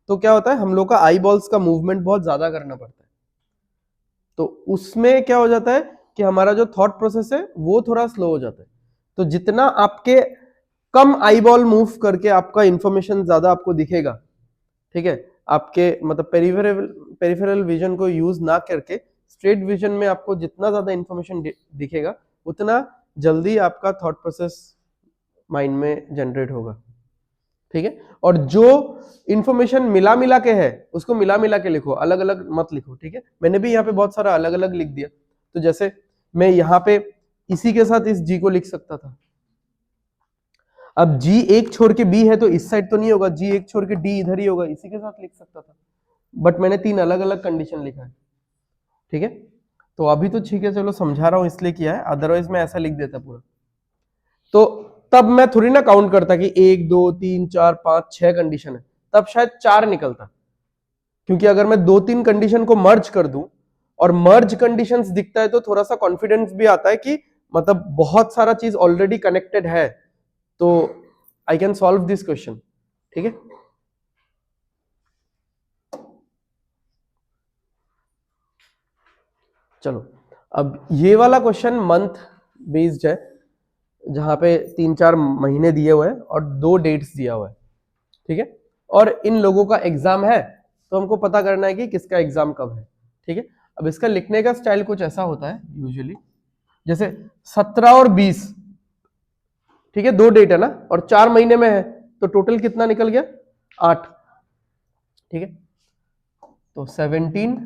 तो क्या होता है हम लोग का आई बॉल्स का मूवमेंट बहुत ज्यादा करना पड़ता है, तो उसमें क्या हो जाता है कि हमारा जो थॉट प्रोसेस है वो थोड़ा स्लो हो जाता है। तो जितना आपके कम आई बॉल मूव करके आपका इंफॉर्मेशन ज्यादा आपको दिखेगा, ठीक है, आपके मतलब पेरिफेरल विजन को यूज ना करके स्ट्रेट विजन में आपको जितना ज्यादा इंफॉर्मेशन दिखेगा उतना जल्दी आपका थॉट प्रोसेस माइंड में जनरेट होगा, ठीक है। और जो इंफॉर्मेशन मिला मिला के है उसको मिला मिला के लिखो, अलग अलग मत लिखो, ठीक है। मैंने भी यहाँ पे बहुत सारा अलग अलग लिख दिया, तो जैसे मैं यहाँ पे इसी के साथ इस जी को लिख सकता था, अब जी एक छोड़ के बी है तो इस साइड तो नहीं होगा, जी एक छोड़ के डी इधर ही होगा, इसी के साथ लिख सकता था, बट मैंने 3 अलग अलग कंडीशन लिखा है, ठीक है। तो अभी तो ठीक है, चलो समझा रहा हूं इसलिए किया है, अदरवाइज मैं ऐसा लिख देता पूरा, तो तब मैं थोड़ी ना काउंट करता कि 1 2 3 4 5 6 कंडीशन है, तब शायद 4 निकलता, क्योंकि अगर मैं 2-3 कंडीशन को मर्ज कर दूं और मर्ज कंडीशंस दिखता है तो थोड़ा सा कॉन्फिडेंस भी आता है कि मतलब बहुत सारा चीज ऑलरेडी कनेक्टेड है, तो I can solve this question, ठीक है। चलो, अब ये वाला क्वेश्चन मंथ बेस्ड है, जहां पे 3-4 महीने दिए हुए हैं और 2 डेट्स दिया हुआ है, ठीक है। और इन लोगों का एग्जाम है, तो हमको पता करना है कि किसका एग्जाम कब है, ठीक है। अब इसका लिखने का स्टाइल कुछ ऐसा होता है यूजुअली, जैसे 17 और 20, ठीक है, 2 डेट है ना और 4 महीने में है, तो टोटल कितना निकल गया, 8, ठीक है। तो 17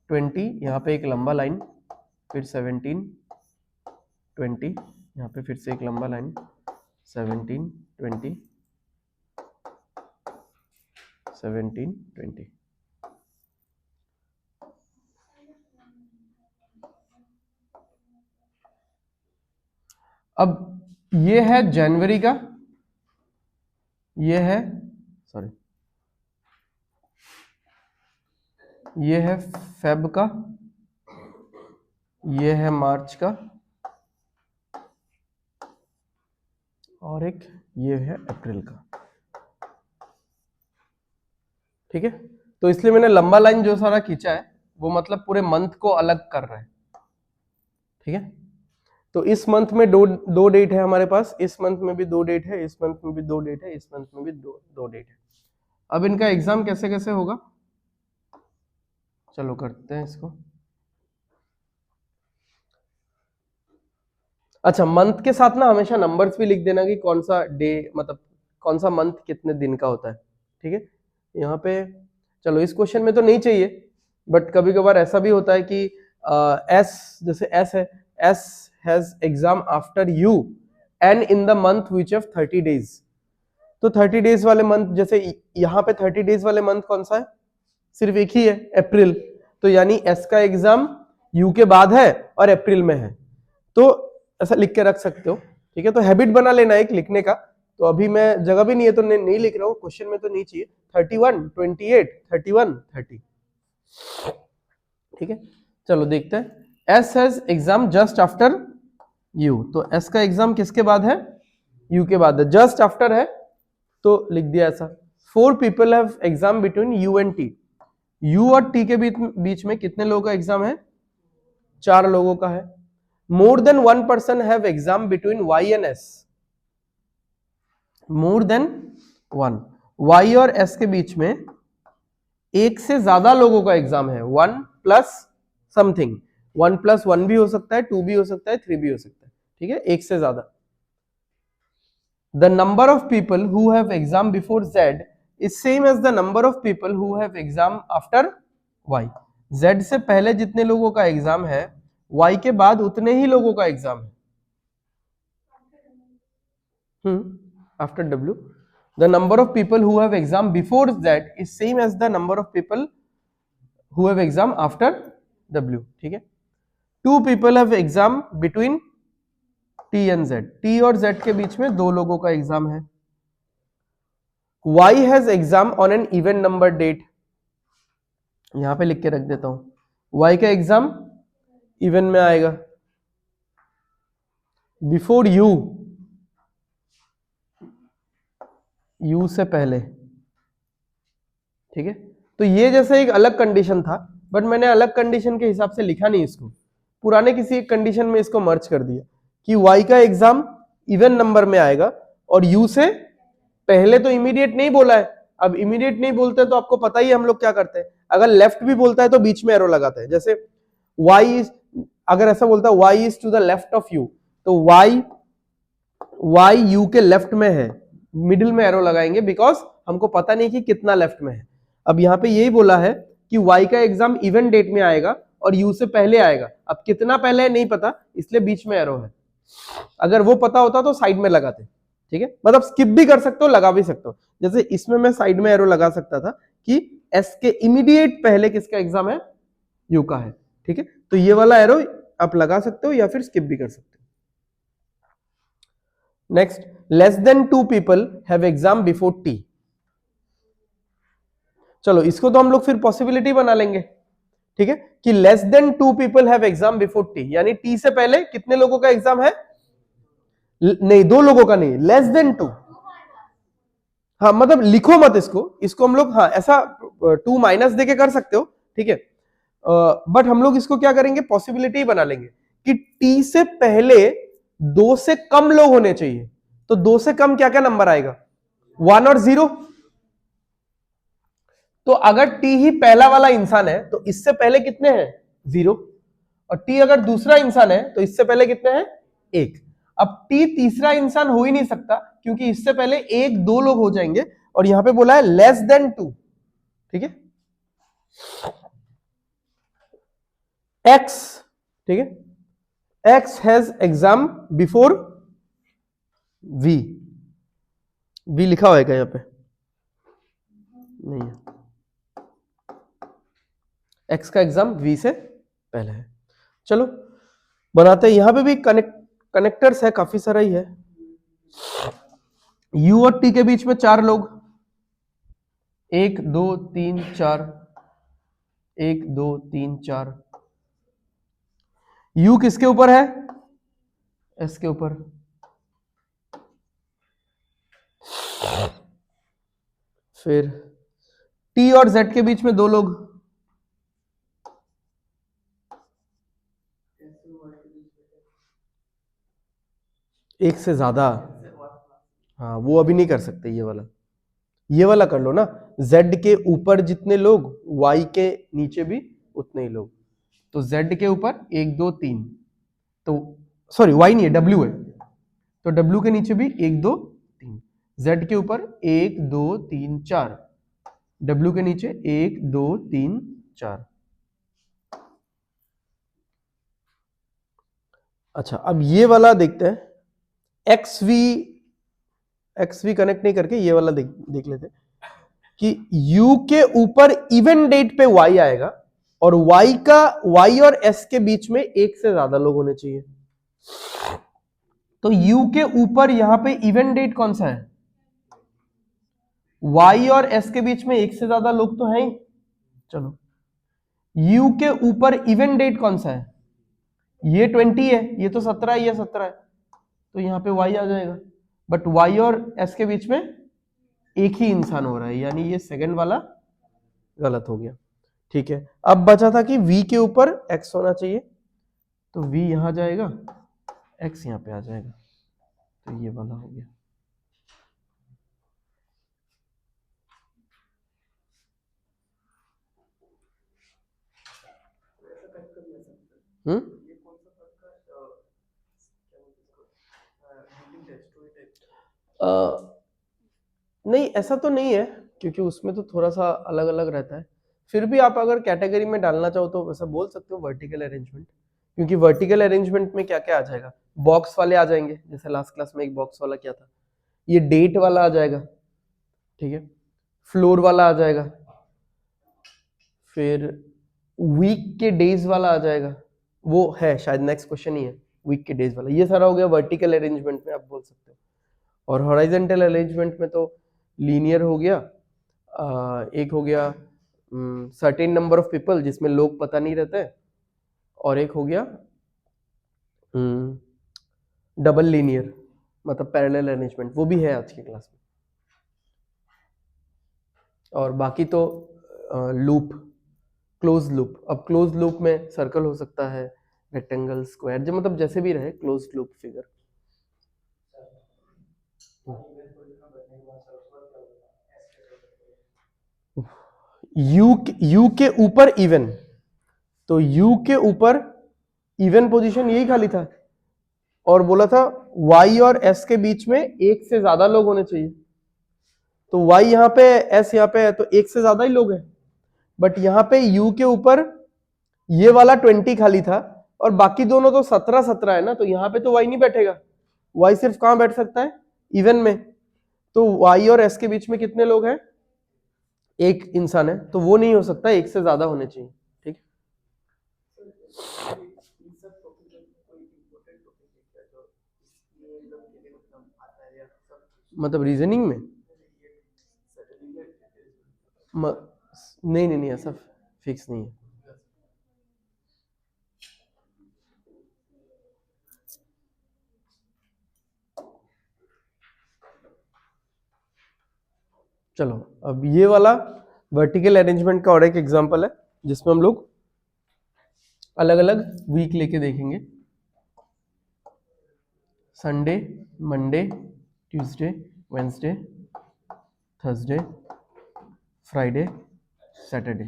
20, यहाँ पे एक लंबा लाइन, फिर 17 20, यहाँ पे फिर से एक लंबा लाइन, 17 20 17 20। अब ये है जनवरी का, ये है सॉरी ये है फेब का, ये है मार्च का, और एक ये है अप्रैल का, ठीक है। तो इसलिए मैंने लंबा लाइन जो सारा खींचा है वो मतलब पूरे मंथ को अलग कर रहा है, ठीक है। तो इस मंथ में दो डेट है हमारे पास, इस मंथ में भी 2 डेट है, इस मंथ में भी 2 डेट है, इस मंथ में भी दो डेट है। अब इनका एग्जाम कैसे कैसे होगा, चलो करते हैं इसको। अच्छा, मंथ के साथ ना हमेशा नंबर्स भी लिख देना कि कौन सा डे, मतलब कौन सा मंथ कितने दिन का होता है, ठीक है। यहाँ पे चलो इस क्वेश्चन में तो नहीं चाहिए, बट कभी कभार ऐसा भी होता है कि एस, जैसे एस है, S has exam after you and in the month which of 30 days. तो 30 डेज वाले मंथ, जैसे यहाँ पे 30 डेज वाले मंथ कौन सा है, सिर्फ एक ही है, अप्रैल। तो यानी एस का एग्जाम यू के बाद है और अप्रैल में है, तो ऐसा लिख के रख सकते हो, ठीक है। तो हैबिट बना लेना एक लिखने का। तो अभी मैं जगह भी नहीं है तो नहीं लिख रहा हूँ, क्वेश्चन में तो नहीं चाहिए। 31, 28, 31, 30, ठीक है। चलो देखते हैं, S has exam just after you. तो एस का एग्जाम किसके बाद है, यू के बाद है, जस्ट आफ्टर है तो लिख दिया ऐसा। 4 people have exam between you and T. You और टी के बीच में कितने लोगों का एग्जाम है, 4 लोगों का है। More than 1 person have exam between Y and S. More than 1, Y और एस के बीच में एक से ज्यादा लोगों का एग्जाम है, 1 प्लस समथिंग, 1 प्लस 1 भी हो सकता है, 2 भी हो सकता है, 3 भी हो सकता है, ठीक है, एक से ज्यादा। The number of people who have exam before Z is same as the number of people who have exam after Y. Z से पहले जितने लोगों का एग्जाम है, Y के बाद उतने ही लोगों का एग्जाम है। After W, the number of people who have exam before Z is same as the number of people who have exam after W, ठीक है। 2 people have exam between T and Z. T और Z के बीच में 2 लोगों का exam है। Y has exam on an even number date. यहां पे लिख के रख देता हूं, Y का एग्जाम इवन में आएगा, बिफोर U, U से पहले, ठीक है। तो ये जैसे एक अलग कंडीशन था, बट मैंने अलग कंडीशन के हिसाब से लिखा नहीं इसको, पुराने किसी एक कंडीशन में इसको मर्ज कर दिया कि Y का एग्जाम इवन नंबर में आएगा और U से पहले। तो इमीडिएट नहीं बोला है, अब इमीडिएट नहीं बोलते तो आपको पता ही हम लोग क्या करते हैं, अगर लेफ्ट भी बोलता है तो बीच में एरो लगाते हैं। जैसे y, अगर ऐसा बोलता है y is to the left of u, तो y u के लेफ्ट में है, मिडिल में एरो लगाएंगे, बिकॉज हमको पता नहीं कि कितना लेफ्ट में है। अब यहाँ पे यही बोला है कि y का एग्जाम इवन डेट में आएगा और u से पहले आएगा, अब कितना पहले है नहीं पता, इसलिए बीच में एरो है। अगर वो पता होता तो साइड में लगाते, ठीक है, मतलब स्किप भी कर सकते हो, लगा भी सकते हो। जैसे इसमें मैं साइड में एरो लगा सकता था कि एस के इमीडिएट पहले किसका एग्जाम है, यू का है, ठीक है। तो ये वाला एरो आप लगा सकते हो या फिर स्किप भी कर सकते हो। Next, less than 2 people have exam before T. चलो इसको तो हम लोग फिर पॉसिबिलिटी बना लेंगे, ठीक है, कि less than 2 people have exam before T, यानी टी से पहले कितने लोगों का एग्जाम है, नहीं 2 लोगों का नहीं, लेस देन 2। हाँ मतलब लिखो मत इसको हम लोग, हाँ ऐसा 2 माइनस देके कर सकते हो, ठीक है, बट हम लोग इसको क्या करेंगे, पॉसिबिलिटी बना लेंगे कि टी से पहले 2 से कम लोग होने चाहिए। तो 2 से कम क्या क्या नंबर आएगा, 1 और 0। तो अगर टी ही पहला वाला इंसान है तो इससे पहले कितने हैं, 0, और टी अगर दूसरा इंसान है तो इससे पहले कितने हैं, 1। अब टी तीसरा इंसान हो ही नहीं सकता क्योंकि इससे पहले 1 2 लोग हो जाएंगे, और यहां पे बोला है लेस देन 2, ठीक है। एक्स, ठीक है, X has exam before V. V लिखा होगा यहां पे, नहीं है, एक्स का एग्जाम वी से पहले है। चलो बनाते हैं, यहां पे भी कनेक्टर्स है, काफी सारा ही है। यू और टी के बीच में 4 लोग, 1 2 3 4, 1 2 3 4। यू किसके ऊपर है, एस के ऊपर। फिर टी और जेड के बीच में 2 लोग, एक से ज्यादा, हाँ वो अभी नहीं कर सकते, ये वाला कर लो ना, z के ऊपर जितने लोग y के नीचे भी उतने ही लोग। तो z के ऊपर 1 2 3, तो सॉरी y नहीं है, w है, तो w के नीचे भी 1 2 3, z के ऊपर 1 2 3 4, w के नीचे 1 2 3 4। अच्छा, अब ये वाला देखते हैं, एक्स वी कनेक्ट नहीं करके ये वाला देख लेते हैं कि u के ऊपर इवन डेट पे y आएगा और y और s के बीच में एक से ज्यादा लोग होने चाहिए। तो u के ऊपर यहां पे इवन डेट कौन सा है? y और s के बीच में एक से ज्यादा लोग तो हैं ही। चलो, u के ऊपर इवन डेट कौन सा है? ये 20 है, ये तो 17 है, ये 17 है, तो यहां पे y आ जाएगा। बट y और s के बीच में एक ही इंसान हो रहा है, यानी ये सेकंड वाला गलत हो गया। ठीक है, अब बचा था कि v के ऊपर x होना चाहिए, तो v यहां जाएगा, x यहां पे आ जाएगा, तो ये वाला हो गया। नहीं, ऐसा तो नहीं है, क्योंकि उसमें तो थोड़ा सा अलग अलग रहता है। फिर भी आप अगर कैटेगरी में डालना चाहो तो वैसा बोल सकते हो वर्टिकल अरेंजमेंट, क्योंकि वर्टिकल अरेंजमेंट में क्या क्या आ जाएगा, बॉक्स वाले आ जाएंगे, जैसे लास्ट क्लास में एक बॉक्स वाला क्या था, ये डेट वाला आ जाएगा, ठीक है, फ्लोर वाला आ जाएगा, फिर वीक के डेज वाला आ जाएगा, वो है शायद नेक्स्ट क्वेश्चन ही है, वीक के डेज वाला। ये सारा हो गया वर्टिकल अरेंजमेंट में, आप बोल सकते हो। और हॉराइजेंटल अरेंजमेंट में तो लीनियर हो गया, एक हो गया सर्टेन नंबर ऑफ पीपल जिसमें लोग पता नहीं रहते, और एक हो गया डबल लीनियर, मतलब पैरेलल अरेंजमेंट, वो भी है आज की क्लास में। और बाकी तो लूप, क्लोज लूप। अब क्लोज लूप में सर्कल हो सकता है, रेक्टेंगल, स्क्वायर, जो मतलब जैसे भी रहे, क्लोज लूप फिगर। यू के ऊपर इवन, तो यू के ऊपर इवन पोजीशन यही खाली था, और बोला था y और s के बीच में एक से ज्यादा लोग होने चाहिए, तो y यहाँ पे, s यहाँ पे है, तो एक से ज्यादा ही लोग हैं। बट यहाँ पे u के ऊपर ये वाला 20 खाली था, और बाकी दोनों तो 17 17 है ना, तो यहाँ पे तो y नहीं बैठेगा, y सिर्फ कहां बैठ सकता है? इवन में। तो y और s के बीच में कितने लोग हैं? एक इंसान है, तो वो नहीं हो सकता, एक से ज्यादा होने चाहिए। ठीक, मतलब रीजनिंग में नहीं नहीं नहीं, ऐसा फिक्स नहीं है। चलो, अब ये वाला वर्टिकल अरेंजमेंट का और एक एग्जांपल है, जिसमें हम लोग अलग अलग वीक लेके देखेंगे, Sunday, Monday, Tuesday, Wednesday, Thursday, Friday, Saturday.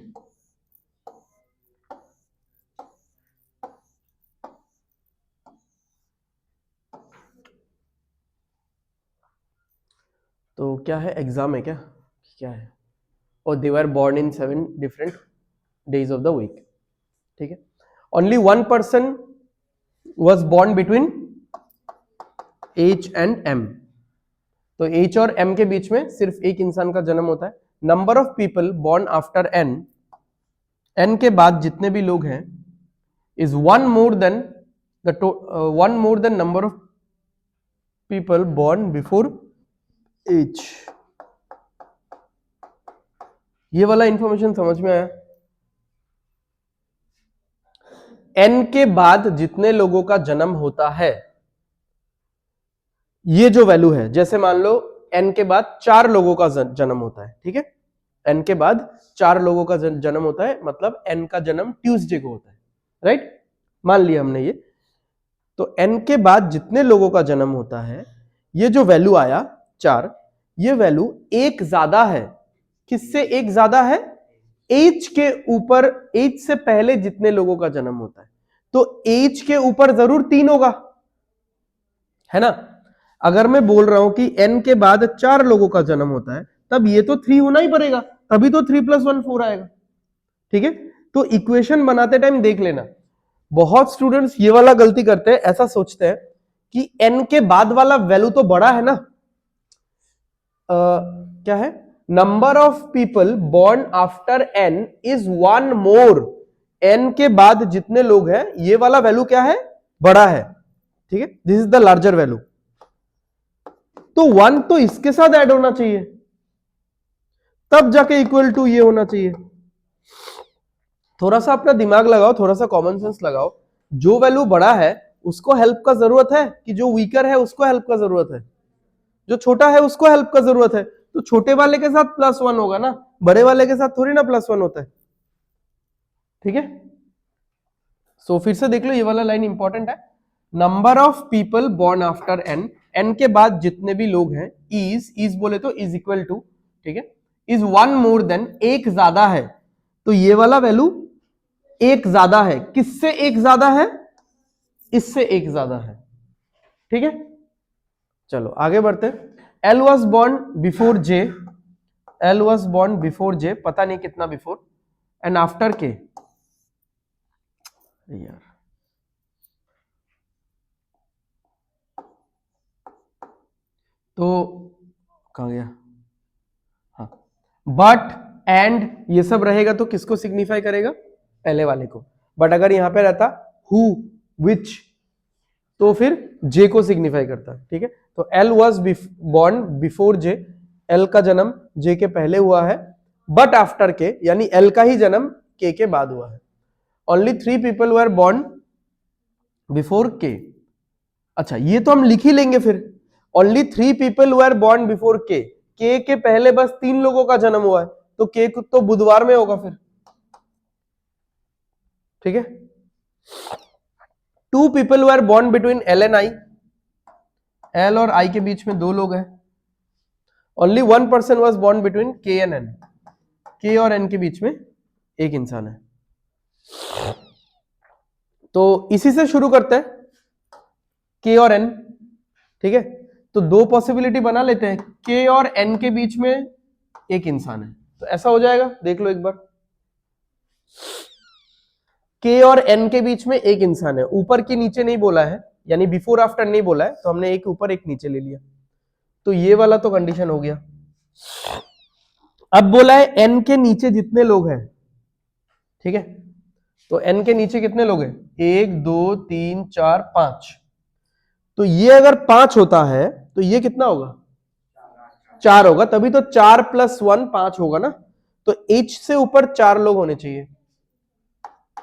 तो क्या है, एग्जाम है क्या है? और they were born in 7 different days of the week. ठीक है, only one person was born between H and M, तो H और M के बीच में सिर्फ एक इंसान का जन्म होता है। Number of people born after N के बाद जितने भी लोग हैं is one more than number of people born before H। ये वाला इंफॉर्मेशन समझ में आया? N के बाद जितने लोगों का जन्म होता है, ये जो वैल्यू है, जैसे मान लो N के बाद 4 लोगों का जन्म होता है, ठीक है, N के बाद 4 लोगों का जन्म होता है, मतलब N का जन्म ट्यूसडे को होता है, राइट, मान लिया हमने ये। तो N के बाद जितने लोगों का जन्म होता है, ये जो वैल्यू आया 4, ये वैल्यू एक ज्यादा है, किससे एक ज्यादा है? H के ऊपर, H से पहले जितने लोगों का जन्म होता है, तो H के ऊपर जरूर 3 होगा, है ना। अगर मैं बोल रहा हूं कि n के बाद 4 लोगों का जन्म होता है, तब ये तो 3 होना ही पड़ेगा, तभी तो 3 + 1 4 आएगा। ठीक है, तो इक्वेशन बनाते टाइम देख लेना, बहुत स्टूडेंट्स ये वाला गलती करते हैं, ऐसा सोचते हैं कि n के बाद वाला वैल्यू तो बड़ा है ना। क्या है, number of people born after n is 1 more. n के बाद जितने लोग हैं, ये वाला वैल्यू क्या है, बड़ा है। ठीक है, this is the larger value. तो 1 तो इसके साथ ऐड होना चाहिए, तब जाके इक्वल टू ये होना चाहिए। थोड़ा सा अपना दिमाग लगाओ, थोड़ा सा कॉमन सेंस लगाओ। जो वैल्यू बड़ा है उसको हेल्प का जरूरत है, कि जो वीकर है उसको हेल्प का जरूरत है? जो छोटा है उसको हेल्प का जरूरत है। तो छोटे वाले के साथ +1 होगा ना, बड़े वाले के साथ थोड़ी ना +1 होता है। ठीक है, सो फिर से देख लो, ये वाला लाइन इंपॉर्टेंट है। Number of people born after n, n के बाद जितने भी लोग हैं, इज बोले तो इज इक्वल टू, ठीक है, इज 1 मोर देन, एक ज्यादा है। तो ये वाला वैल्यू एक ज्यादा है, किससे एक ज्यादा है, इससे एक ज्यादा है। ठीक है, चलो आगे बढ़ते। L was born before J, L was born before J, पता नहीं कितना बिफोर, एंड आफ्टर के, यार तो कहां गया, हाँ, बट एंड ये सब रहेगा तो किसको सिग्निफाई करेगा, पहले वाले को। बट अगर यहां पे रहता हु, विच, तो फिर जे को सिग्निफाई करता है। ठीक है, तो L was born before J, L का जन्म जे के पहले हुआ है, बट आफ्टर के, यानी एल का ही जन्म के बाद हुआ है। Only 3 people were born before के। अच्छा, ये तो हम लिख ही लेंगे फिर, only 3 people were born before के पहले बस 3 लोगों का जन्म हुआ है, तो के तो बुधवार में होगा फिर। ठीक है, 2 people were born between L and I, L और आई के बीच में 2 लोग हैं। Only 1 person was born between के एंड एन, के और एन के बीच में एक इंसान है। तो इसी से शुरू करते हैं, के और एन। ठीक है, तो 2 पॉसिबिलिटी बना लेते हैं, के और एन के बीच में एक इंसान है, तो ऐसा हो जाएगा, देख लो एक बार। के और एन के बीच में एक इंसान है, ऊपर के नीचे नहीं बोला है, यानी बिफोर आफ्टर नहीं बोला है, तो हमने एक ऊपर एक नीचे ले लिया, तो ये वाला तो कंडीशन हो गया। अब बोला है एन के नीचे जितने लोग हैं, ठीक है, तो एन के नीचे कितने लोग हैं, 1 2 3 4 5, तो ये अगर 5 होता है तो ये कितना होगा, 4 होगा, तभी तो 4 + 1 5 होगा ना। तो H से ऊपर 4 लोग होने चाहिए,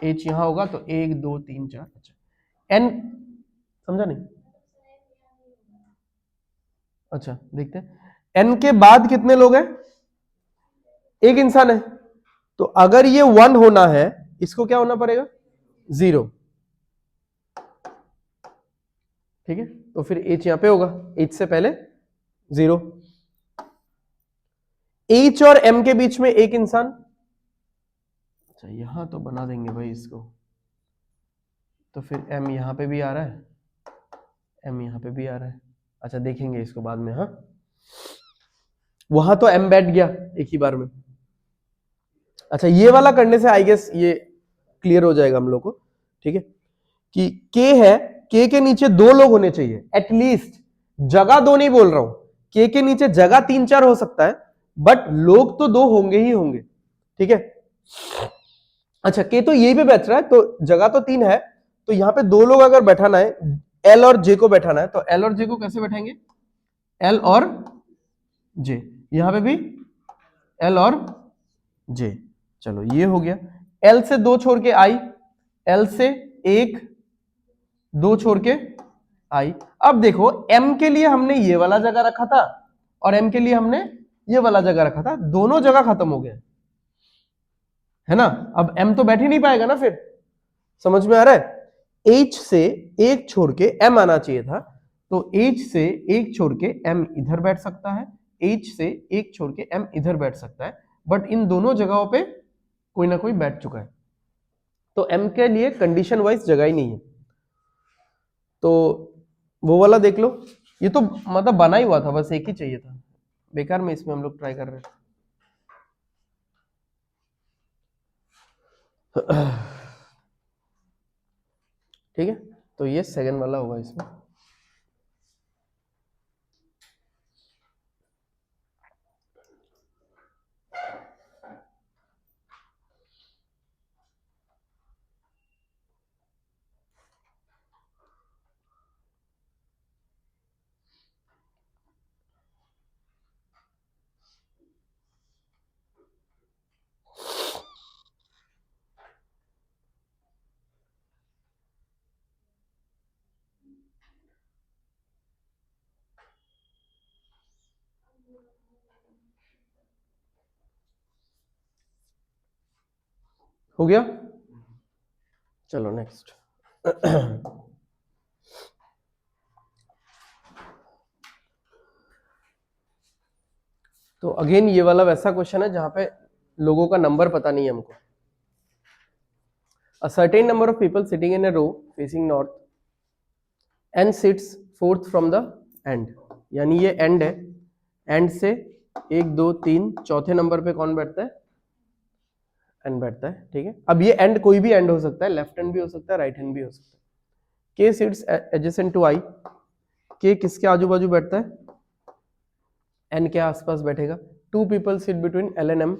H यहां होगा, तो 1 2 3 4। अच्छा, N समझा नहीं, अच्छा देखते हैं, N के बाद कितने लोग हैं, एक इंसान है, तो अगर ये 1 होना है, इसको क्या होना पड़ेगा, 0। ठीक है, तो फिर H यहां पे होगा, H से पहले 0। H और M के बीच में एक इंसान, अच्छा यहां तो बना देंगे भाई इसको, तो फिर M यहां पे भी आ रहा है, M यहां पे भी आ रहा है। अच्छा देखेंगे इसको बाद में, हाँ, वहां तो M बैठ गया एक ही बार में। अच्छा, ये वाला करने से आई गेस ये क्लियर हो जाएगा हम लोग को। ठीक है, कि K है, K के नीचे 2 लोग होने चाहिए एटलीस्ट, जगह 2 नहीं बोल रहा हूं, K के नीचे जगह 3 4 हो सकता है, बट लोग तो 2 होंगे ही होंगे। ठीक है, अच्छा K तो यही पे बैठ रहा है, तो जगह तो 3 है, तो यहां पे 2 लोग अगर बैठाना है, L और J को बैठाना है, तो L और J को कैसे बैठाएंगे, L और J, यहां पे भी L और J। चलो ये हो गया, L से 2 छोड़ के I, L से 1 2 छोड़ के I। अब देखो M के लिए हमने ये वाला जगह रखा था और M के लिए हमने ये वाला जगह रखा था, दोनों जगह खत्म हो गया है ना। अब M तो बैठ ही नहीं पाएगा ना, फिर समझ में आ रहा है, H से 1 छोड़ के M आना चाहिए था, तो H से 1 छोड़ के M इधर बैठ सकता है, H से 1 छोड़ के M इधर बैठ सकता है, बट इन दोनों जगहों पे कोई ना कोई बैठ चुका है, तो M के लिए कंडीशन वाइज जगह ही नहीं है। तो वो वाला देख लो, ये तो मतलब बना ही हुआ था, बस एक ही चाहिए था, बेकार में इसमें हम लोग ट्राई कर रहे थे। ठीक है, तो ये सेकंड वाला होगा इसमें। हो गया, चलो नेक्स्ट। तो अगेन ये वाला वैसा क्वेश्चन है जहां पे लोगों का नंबर पता नहीं है हमको। A certain number of people sitting in a row facing north and sits fourth from the end, यानी ये एंड है, एंड से 1 2 3 चौथे नंबर पे कौन बैठता है, एंड बैठता है। ठीक है, अब ये एंड कोई भी एंड हो सकता है, लेफ्ट हैंड भी हो सकता है, राइट हैंड भी हो सकता है। के सिट्स एडजेसेंट टू आई, के किसके आजू बाजू बैठता है, एन के आसपास बैठेगा। Two people sit between L and M,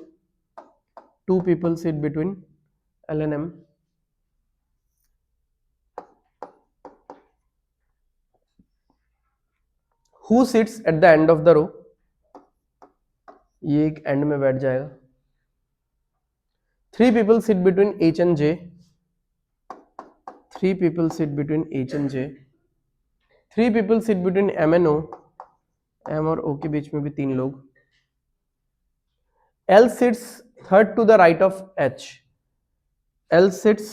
two people sit between L and M. Who sits at the end of the row, ये एक एंड में बैठ जाएगा। Three people sit between H and J, three people sit between H and J. Three people sit between M and O, M और O के बीच में भी 3 लोग। L sits third to the right of H, L sits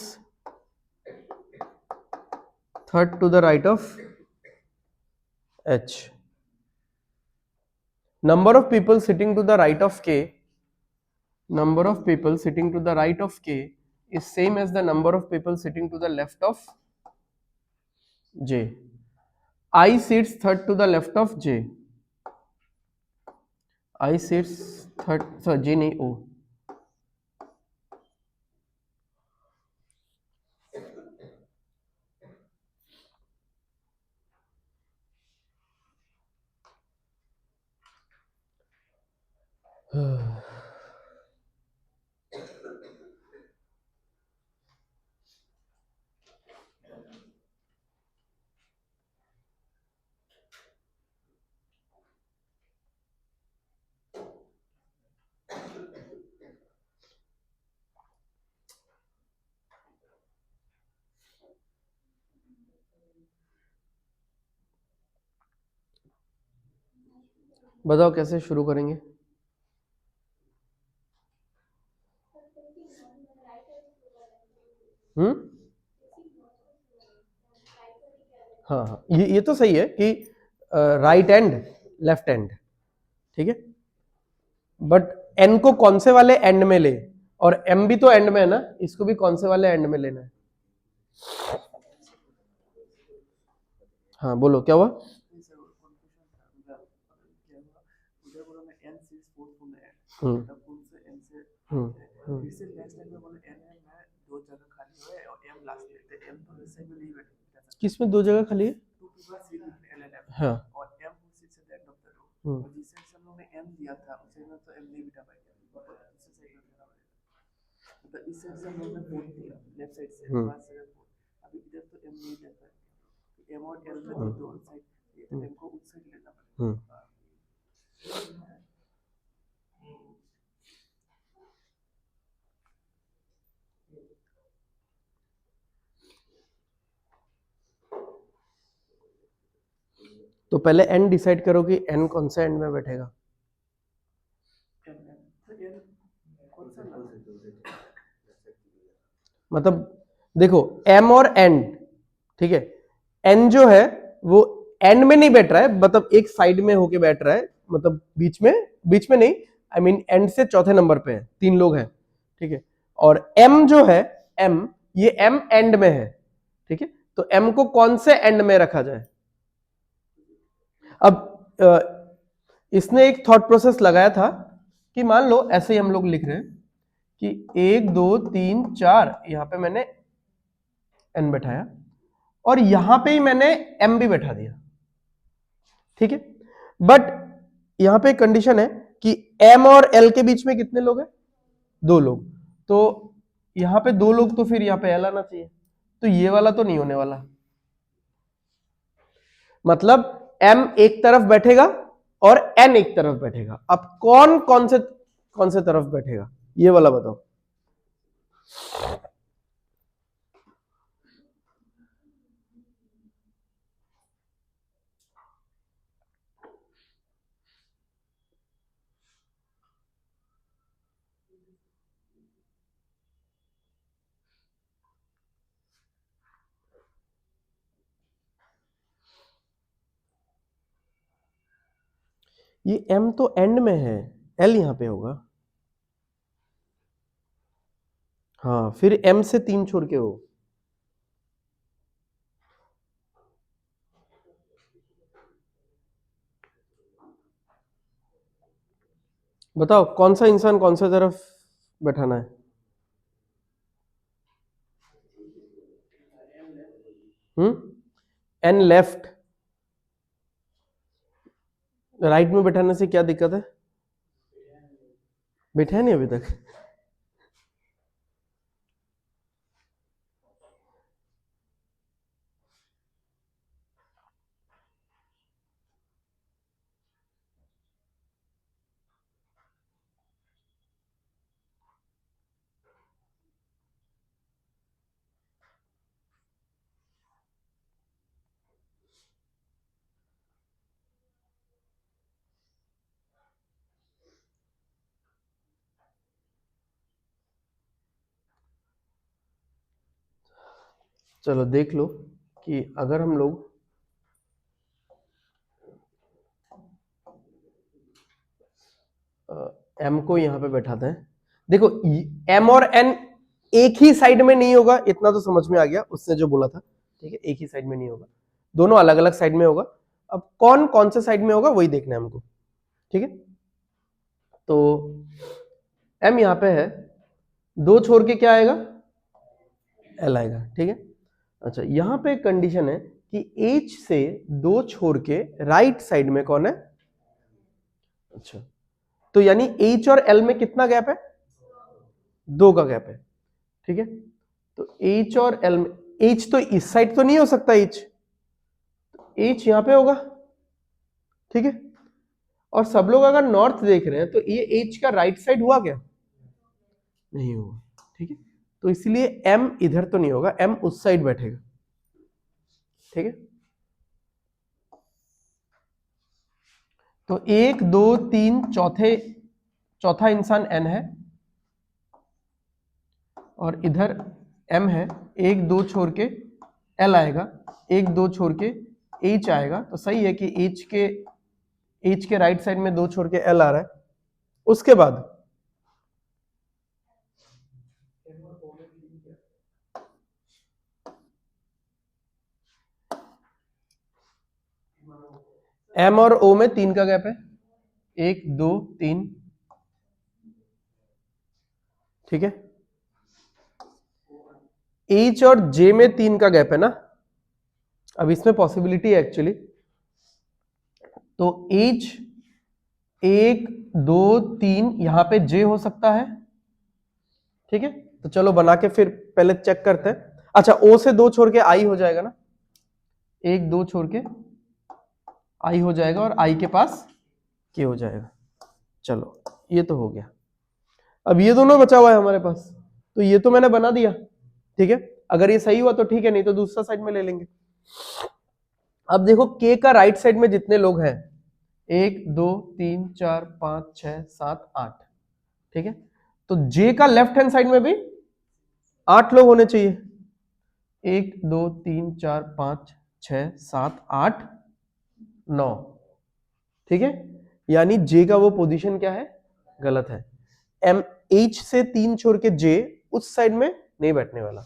third to the right of H. Number of people sitting to the right of K, number of people sitting to the right of K is same as the number of people sitting to the left of J. I sits third to the left of J. I sits third, sorry J नहीं O. बताओ कैसे शुरू करेंगे। हाँ हाँ, ये तो सही है कि राइट एंड लेफ्ट एंड, ठीक है, बट एन को कौन से वाले एंड में ले, और एम भी तो एंड में है ना, इसको भी कौन से वाले एंड में लेना है। हाँ बोलो क्या हुआ। किसमें 2 जगह खाली है। हाँ तो पहले एन डिसाइड करो कि एन कौन से एंड में बैठेगा। मतलब देखो एम और एंड, ठीक है, एन जो है वो एंड में नहीं बैठ रहा है, मतलब एक साइड में होके बैठ रहा है, मतलब बीच में नहीं, आई मीन एंड से चौथे नंबर पे है, 3 लोग हैं, ठीक है। और एम जो है, एम, ये एम एंड में है, ठीक है, तो एम को कौन से एंड में रखा जाए। अब इसने एक थॉट प्रोसेस लगाया था कि मान लो ऐसे ही हम लोग लिख रहे हैं कि 1 2 3 4, यहां पे मैंने n बैठाया और यहां पे ही मैंने m भी बैठा दिया, ठीक है। बट यहां पे एक कंडीशन है कि m और l के बीच में कितने लोग हैं? 2 लोग। तो यहां पे 2 लोग, तो फिर यहां पे l आना चाहिए, तो ये वाला तो नहीं होने वाला। मतलब m एक तरफ बैठेगा और n एक तरफ बैठेगा। अब कौन से तरफ बैठेगा, ये वाला बताओ। ये m तो एंड में है, l यहां पे होगा। हाँ, फिर m से 3 छोड़ के हो। बताओ कौन सा इंसान कौन सा तरफ बैठाना है? n लेफ्ट, राइट में बैठाने से क्या दिक्कत है? बैठा नहीं अभी तक। चलो देख लो कि अगर हम लोग m को यहां पे बैठाते हैं, देखो m और n एक ही साइड में नहीं होगा, इतना तो समझ में आ गया उसने जो बोला था, ठीक है। एक ही साइड में नहीं होगा, दोनों अलग अलग साइड में होगा। अब कौन कौन से साइड में होगा वही देखना है हमको, ठीक है। तो m यहां पे है, 2 छोड़ के क्या आएगा? l आएगा, ठीक है। अच्छा, यहां पे एक कंडीशन है कि h से 2 छोड़ के राइट साइड में कौन है? अच्छा, तो यानी h और l में कितना गैप है? 2 का गैप है, ठीक है। तो h और l में, h तो इस साइड तो नहीं हो सकता, h यहां पे होगा, ठीक है। और सब लोग अगर नॉर्थ देख रहे हैं तो ये h का राइट साइड हुआ क्या? नहीं हुआ, ठीक है। तो इसलिए m इधर तो नहीं होगा, m उस साइड बैठेगा, ठीक है। तो 1 2 3 चौथा इंसान n है और इधर m है। 1 2 छोड़ के l आएगा, 1 2 छोड़ के h आएगा। तो सही है कि h के राइट साइड में 2 छोड़ के l आ रहा है। उसके बाद m और o में 3 का गैप है, 1 2 3, ठीक है। h और j में 3 का गैप है ना। अब इसमें पॉसिबिलिटी है एक्चुअली, तो h 1 2 3 यहां पे j हो सकता है, ठीक है। तो चलो बना के फिर पहले चेक करते हैं। अच्छा, o से 2 छोड़ के i हो जाएगा ना, 1 2 छोड़ के i हो जाएगा और i के पास k हो जाएगा। चलो ये तो हो गया। अब ये दोनों बचा हुआ है हमारे पास, तो ये तो मैंने बना दिया, ठीक है। अगर ये सही हुआ तो ठीक है, नहीं तो दूसरा साइड में ले लेंगे। अब देखो k का राइट साइड में जितने लोग हैं, 1 2 3 4 5 6 7 8, ठीक है। तो j का लेफ्ट हैंड साइड में भी 8 लोग होने चाहिए, 1 2 3 4 5 6 7 8 9, ठीक है। यानी j का वो पोजीशन क्या है? गलत है। m h से 3 छोड़ के j उस साइड में नहीं बैठने वाला,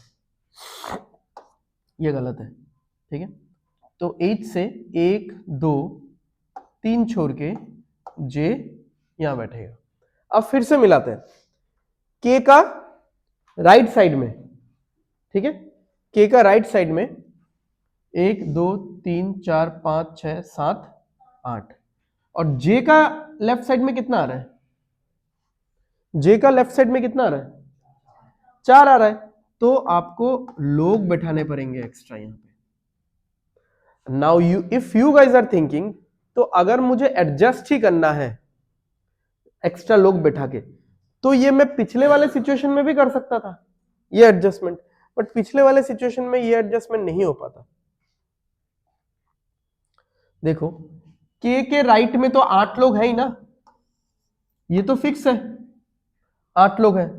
ये गलत है, ठीक है। तो h से 1 2 3 छोड़ के जे यहां बैठेगा। अब फिर से मिलाते हैं के का राइट साइड में, ठीक है, के का राइट साइड में 1 2 3 4 5 6 7 8 और जे का लेफ्ट साइड में कितना आ रहा है? जे का लेफ्ट साइड में कितना आ रहा है? 4 आ रहा है। तो आपको लोग बैठाने पड़ेंगे एक्स्ट्रा यहां पे। Now you if you guys are thinking, तो अगर मुझे एडजस्ट ही करना है एक्स्ट्रा लोग बैठा के, तो ये मैं पिछले वाले सिचुएशन में भी कर सकता था ये एडजस्टमेंट, बट पिछले वाले सिचुएशन में ये एडजस्टमेंट नहीं हो पाता। देखो के राइट में तो 8 लोग हैं ही ना, ये तो फिक्स है 8 लोग हैं,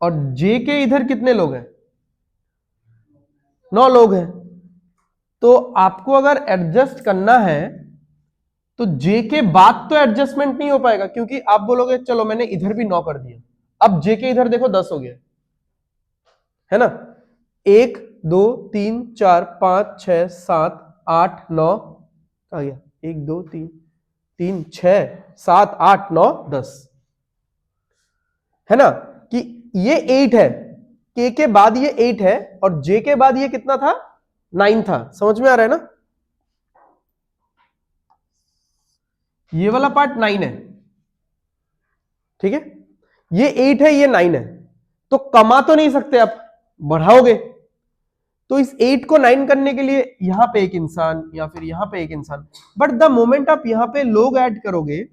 और जे के इधर कितने लोग हैं? 9 लोग हैं। तो आपको अगर एडजस्ट करना है तो जे के बाद तो एडजस्टमेंट नहीं हो पाएगा, क्योंकि आप बोलोगे चलो मैंने इधर भी 9 कर दिया, अब जे के इधर देखो 10 हो गया है ना। 1 2 3 4 5 6 7 8 9 आ गया, 1 2 3 3 6 7 8 9 10 है ना, कि ये 8 है, के बाद ये 8 है और जे के बाद ये कितना था? 9 था। समझ में आ रहा है ना? ये वाला पार्ट 9 है, ठीक है, ये 8 है, ये 9 है, तो कमा तो नहीं सकते आप, बढ़ाओगे। तो इस 8 को 9 करने के लिए यहां पे एक इंसान या फिर यहां पे एक इंसान, बट द मोमेंट आप यहां पे लोग ऐड करोगे,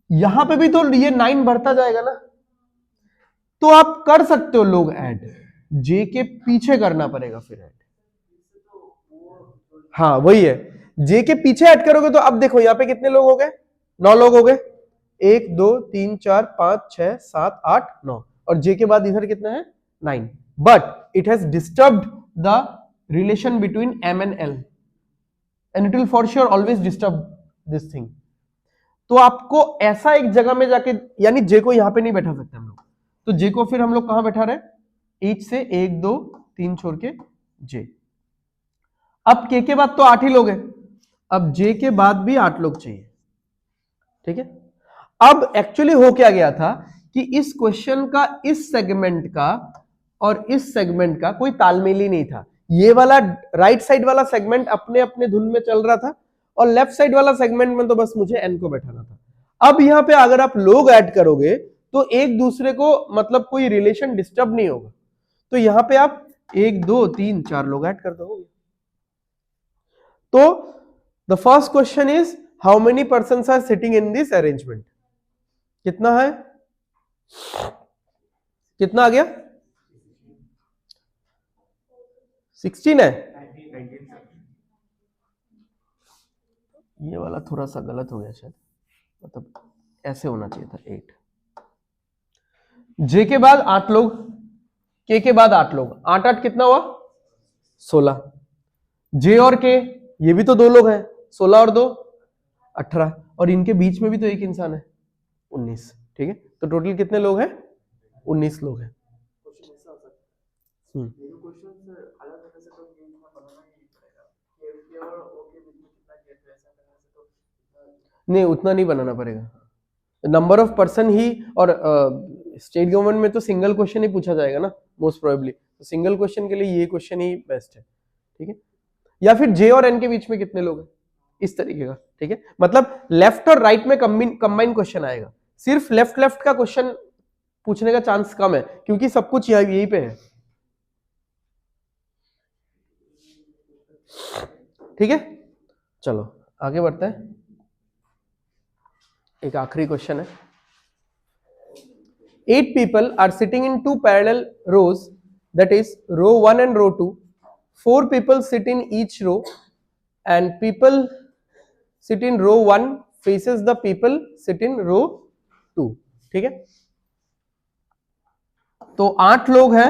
यहां पे भी तो ये 9 बढ़ता जाएगा ना। तो आप कर सकते हो लोग ऐड, जे के पीछे करना पड़ेगा फिर ऐड। हाँ वही है, जे के पीछे ऐड करोगे तो अब देखो यहां पे कितने लोग हो गए? 9 लोग हो गए, 1 2 3 4 5 6 7 8 9, और जे के बाद इधर कितना है? 9, but it has disturbed the relation between M and L, and it will for sure always disturb this thing. तो आपको ऐसा एक जगह में जाके, यानी जे को यहां पे नहीं बैठा सकते हम लोग, तो जे को फिर हम लोग कहां बैठा रहे? ईच से 1 2 3 छोड़ के जे। अब के बाद तो 8 ही लोग हैं, अब जे के बाद भी 8 लोग चाहिए, ठीक है। अब एक्चुअली हो क्या गया था कि इस क्वेश्चन का इस सेगमेंट का और इस सेगमेंट का कोई तालमेल ही नहीं था। ये वाला राइट साइड वाला सेगमेंट अपने अपने धुन में चल रहा था, और लेफ्ट साइड वाला सेगमेंट में तो बस मुझे एन को बैठाना था। अब यहां पे अगर आप लोग ऐड करोगे तो एक दूसरे को मतलब कोई रिलेशन डिस्टर्ब नहीं होगा, तो यहां पे आप 1 2 3 4 लोग ऐड कर दोगे। तो the first question is how many persons are sitting in this arrangement? कितना है? कितना आ गया? 16 है। ये वाला थोड़ा सा गलत हो गया शायद, मतलब ऐसे होना चाहिए था 8। जे के बाद 8 लोग, के बाद 8 लोग, 8 8 कितना हुआ? 16। जे और के ये भी तो 2 लोग हैं, 16 और 2 18, और इनके बीच में भी तो एक इंसान है 19, ठीक है। तो टोटल कितने लोग हैं? 19 लोग हैं। नहीं उतना नहीं बनाना पड़ेगा, नंबर ऑफ पर्सन ही, और स्टेट गवर्नमेंट में तो सिंगल क्वेश्चन ही पूछा जाएगा ना मोस्ट प्रोबेबली, तो सिंगल क्वेश्चन के लिए ये क्वेश्चन ही बेस्ट है, ठीक है। या फिर जे और एन के बीच में कितने लोग हैं, इस तरीके का, ठीक है। मतलब लेफ्ट और राइट में कंबाइन क्वेश्चन आएगा, सिर्फ लेफ्ट लेफ्ट का क्वेश्चन पूछने का चांस कम है, क्योंकि सब कुछ यहीं पे है, ठीक है। चलो आगे बढ़ते हैं, एक आखिरी क्वेश्चन है। 8 people are sitting in 2 parallel rows, that is row 1 and row 2. 4 people sit in each row, and people sit in row 1 faces the people sit in row 2, ठीक है। तो 8 लोग हैं,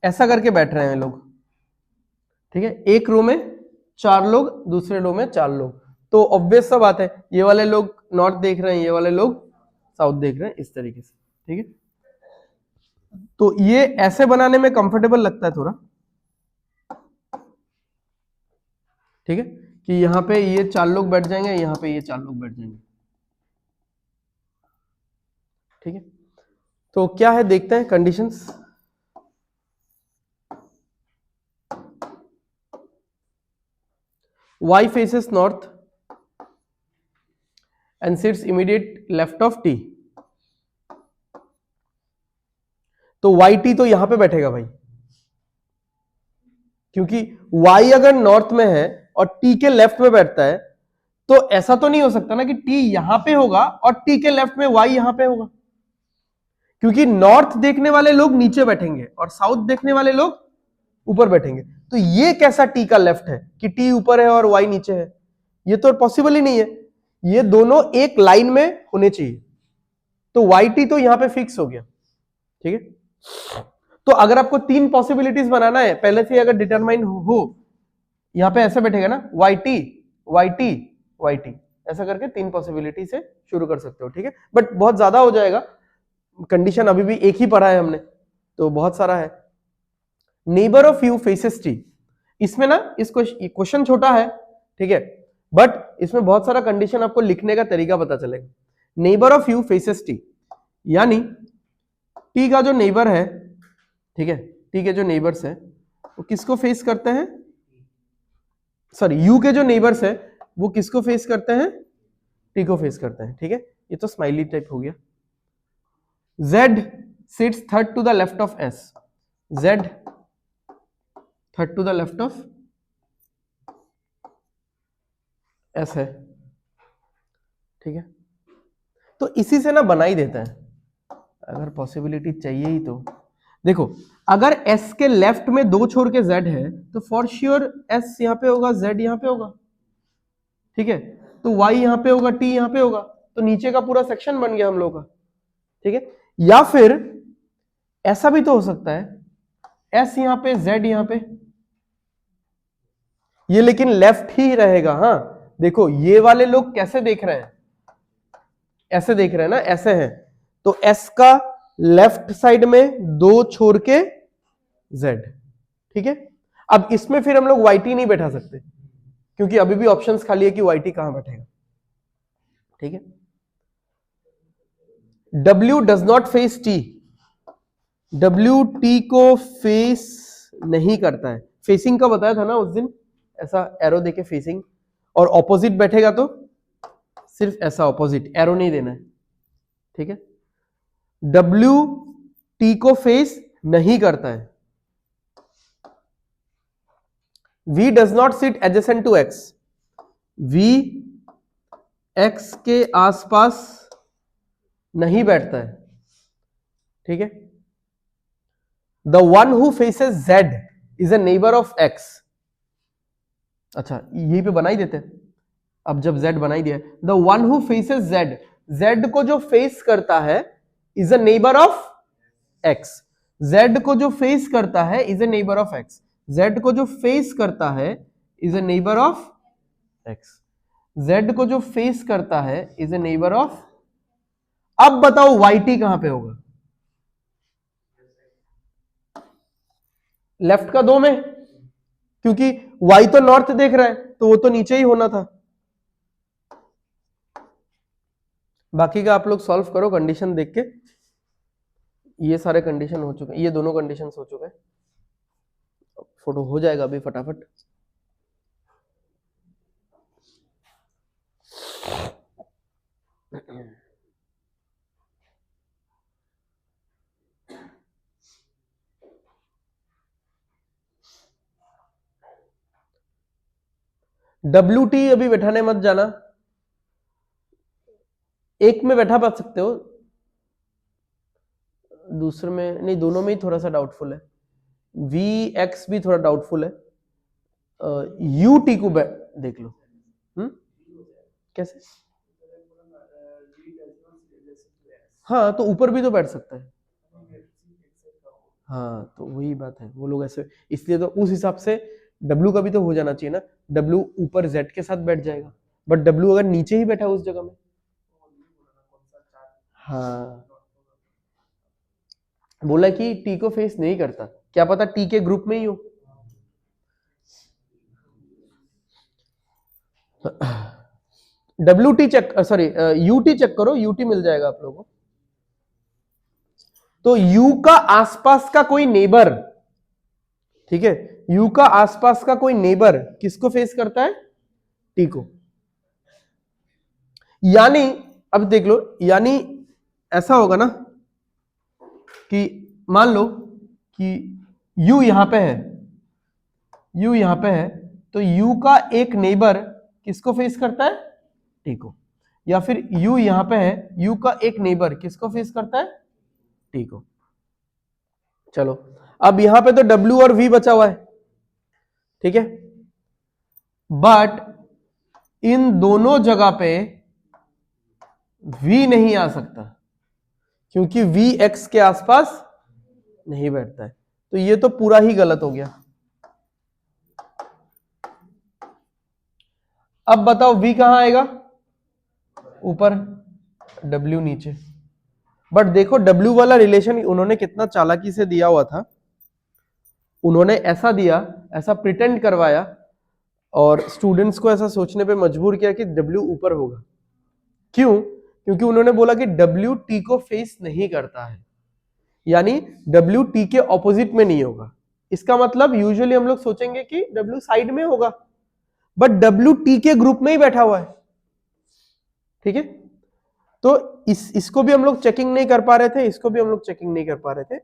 ऐसा करके बैठ रहे हैं लोग, ठीक है। एक रो में 4 लोग, दूसरे रो में 4 लोग, तो ऑब्वियस सा बात है ये वाले लोग नॉर्थ देख रहे हैं, ये वाले लोग साउथ देख रहे हैं, इस तरीके से, ठीक है। तो ये ऐसे बनाने में कंफर्टेबल लगता है थोड़ा, ठीक है, कि यहाँ पे ये 4 लोग बैठ जाएंगे, यहाँ पे ये 4 लोग बैठ जाएंगे। ठीक है, तो क्या है देखते हैं conditions. Y faces north and sits immediate left of T. तो YT तो यहां पे बैठेगा भाई, क्योंकि Y अगर नॉर्थ में है और T के लेफ्ट में बैठता है, तो ऐसा तो नहीं हो सकता ना कि T यहां पे होगा और T के लेफ्ट में Y यहां पे होगा, क्योंकि नॉर्थ देखने वाले लोग नीचे बैठेंगे और साउथ देखने वाले लोग ऊपर बैठेंगे। तो ये कैसा T का लेफ्ट है कि T ऊपर है और Y नीचे है? ये तो पॉसिबल ही नहीं है। ये दोनों एक लाइन में होने चाहिए। तो YT तो यहां पे फिक्स हो गया। ठीक है, तो अगर आपको 3 पॉसिबिलिटीज बनाना है, पहले से अगर डिटरमाइन हो, यहां पे ऐसे बैठेगा ना YT YT YT, ऐसा करके 3 पॉसिबिलिटी से शुरू कर सकते हो। ठीक है, बट बहुत ज्यादा हो जाएगा, कंडीशन अभी भी एक ही पढ़ा है हमने, तो बहुत सारा है। Neighbour of you faces T, इसमें ना इसको क्वेश्चन छोटा है, ठीक है, बट इसमें बहुत सारा कंडीशन आपको लिखने का तरीका पता चलेगा। Neighbour of you faces T, यानी टी का जो नेबर है, ठीक है, टी के जो नेबर्स है वो किसको फेस करते हैं, सॉरी यू के जो नेबर्स है वो किसको फेस करते हैं, टी को फेस करते हैं। ठीक है, ये तो स्माइली टाइप हो गया। Z sits third to the left of S, Z third to the left of S है। ठीक है, तो इसी से ना बना ही देता है, अगर पॉसिबिलिटी चाहिए ही तो। देखो अगर S के लेफ्ट में 2 छोड़ के Z है तो फॉर श्योर S यहाँ पे होगा, Z यहाँ पे होगा। ठीक है, तो Y यहाँ पे होगा, T यहाँ पे होगा, तो नीचे का पूरा सेक्शन बन गया हम लोग का। ठीक है, या फिर ऐसा भी तो हो सकता है S यहाँ पे, Z यहाँ पे, ये लेकिन लेफ्ट ही रहेगा। हाँ देखो ये वाले लोग कैसे देख रहे हैं, ऐसे देख रहे हैं ना, ऐसे हैं, तो S का लेफ्ट साइड में 2 छोड़ के Z। ठीक है, अब इसमें फिर हम लोग YT नहीं बैठा सकते, क्योंकि अभी भी ऑप्शंस खाली है कि YT कहां बैठेगा। ठीक है, W does not face T, W T को फेस नहीं करता है। फेसिंग का बताया था ना उस दिन, ऐसा एरो देके फेसिंग, और ऑपोजिट बैठेगा तो सिर्फ ऐसा ऑपोजिट, एरो नहीं देना है। ठीक है, W T को फेस नहीं करता है। V does not sit adjacent to X, V X के आसपास नहीं बैठता है। ठीक है, the one who faces Z is a neighbour of X। अच्छा यही पे बना ही देते हैं, अब जब Z बना ही दिया, the one who faces Z, Z को जो फेस करता है is a neighbour of X, Z को जो फेस करता है is a neighbour of X, Z को जो फेस करता है is a neighbour of X, Z को जो फेस करता है इज ए नेबर ऑफ। अब बताओ YT कहां पे होगा, लेफ्ट का 2 में, क्योंकि Y तो नॉर्थ देख रहा है तो वो तो नीचे ही होना था। बाकी का आप लोग सॉल्व करो कंडीशन देख के, ये सारे कंडीशन हो चुके हैं, ये दोनों कंडीशंस हो चुके हैं, फोटो हो जाएगा अभी फटाफट। WT अभी बैठाने मत जाना, एक में बैठा पा सकते हो, दूसरे में नहीं, दोनों में ही थोड़ा सा डाउटफुल है। VX भी थोड़ा डाउटफुल है, UT को देख लो। कैसे, हाँ तो ऊपर भी तो बैठ सकता है। हाँ तो वही बात है, वो लोग ऐसे, इसलिए तो उस हिसाब से W का भी तो हो जाना चाहिए ना, W ऊपर Z के साथ बैठ जाएगा, बट W अगर नीचे ही बैठा उस जगह में। हाँ बोला कि T को फेस नहीं करता, क्या पता T के ग्रुप में ही हो। WT check, sorry UT check करो, UT मिल जाएगा आप लोगों को। तो U का आसपास का कोई नेबर, ठीक है, U का आसपास का कोई नेबर किसको फेस करता है? T को। यानी अब देख लो, यानी ऐसा होगा ना कि मान लो कि U यहां पे है, U यहां पे है, तो U का एक नेबर किसको फेस करता है? T को। या फिर U यहां पे है, U का एक नेबर किसको फेस करता है? T को। चलो अब यहां पे तो W और V बचा हुआ है, ठीक है, बट इन दोनों जगह पे V नहीं आ सकता क्योंकि V X के आसपास नहीं बैठता है। तो ये तो पूरा ही गलत हो गया। अब बताओ V कहां आएगा? ऊपर, W नीचे। बट देखो W वाला रिलेशन उन्होंने कितना चालाकी से दिया हुआ था। उन्होंने ऐसा दिया, ऐसा प्रिटेंड करवाया और स्टूडेंट्स को ऐसा सोचने पे मजबूर किया कि W ऊपर होगा। क्यों? क्योंकि उन्होंने बोला कि W T को फेस नहीं करता है, यानी W T के ऑपोजिट में नहीं होगा। इसका मतलब यूजुअली हम लोग सोचेंगे कि W साइड में होगा, बट W T के ग्रुप में ही बैठा हुआ है, ठीक है। तो इसको भी हम लोग चेकिंग नहीं कर पा रहे थे, इसको भी हम लोग चेकिंग नहीं कर पा रहे थे,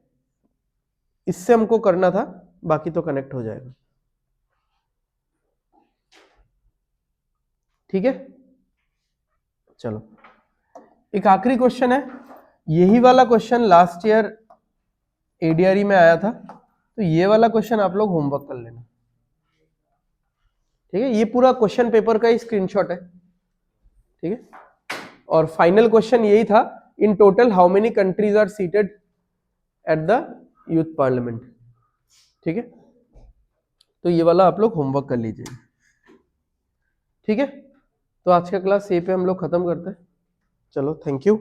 इससे हमको करना था, बाकी तो कनेक्ट हो जाएगा, ठीक है। चलो एक आखिरी क्वेश्चन है, यही वाला क्वेश्चन लास्ट ईयर ADRE में आया था, तो ये वाला क्वेश्चन आप लोग होमवर्क कर लेना, ठीक है। ये पूरा क्वेश्चन पेपर का ही स्क्रीनशॉट है, ठीक है। और फाइनल क्वेश्चन यही था, in total how many countries are seated at the youth parliament, ठीक है। तो ये वाला आप लोग होमवर्क कर लीजिए, ठीक है। तो आज का क्लास यहीं पे हम लोग खत्म करते हैं। चलो थैंक यू।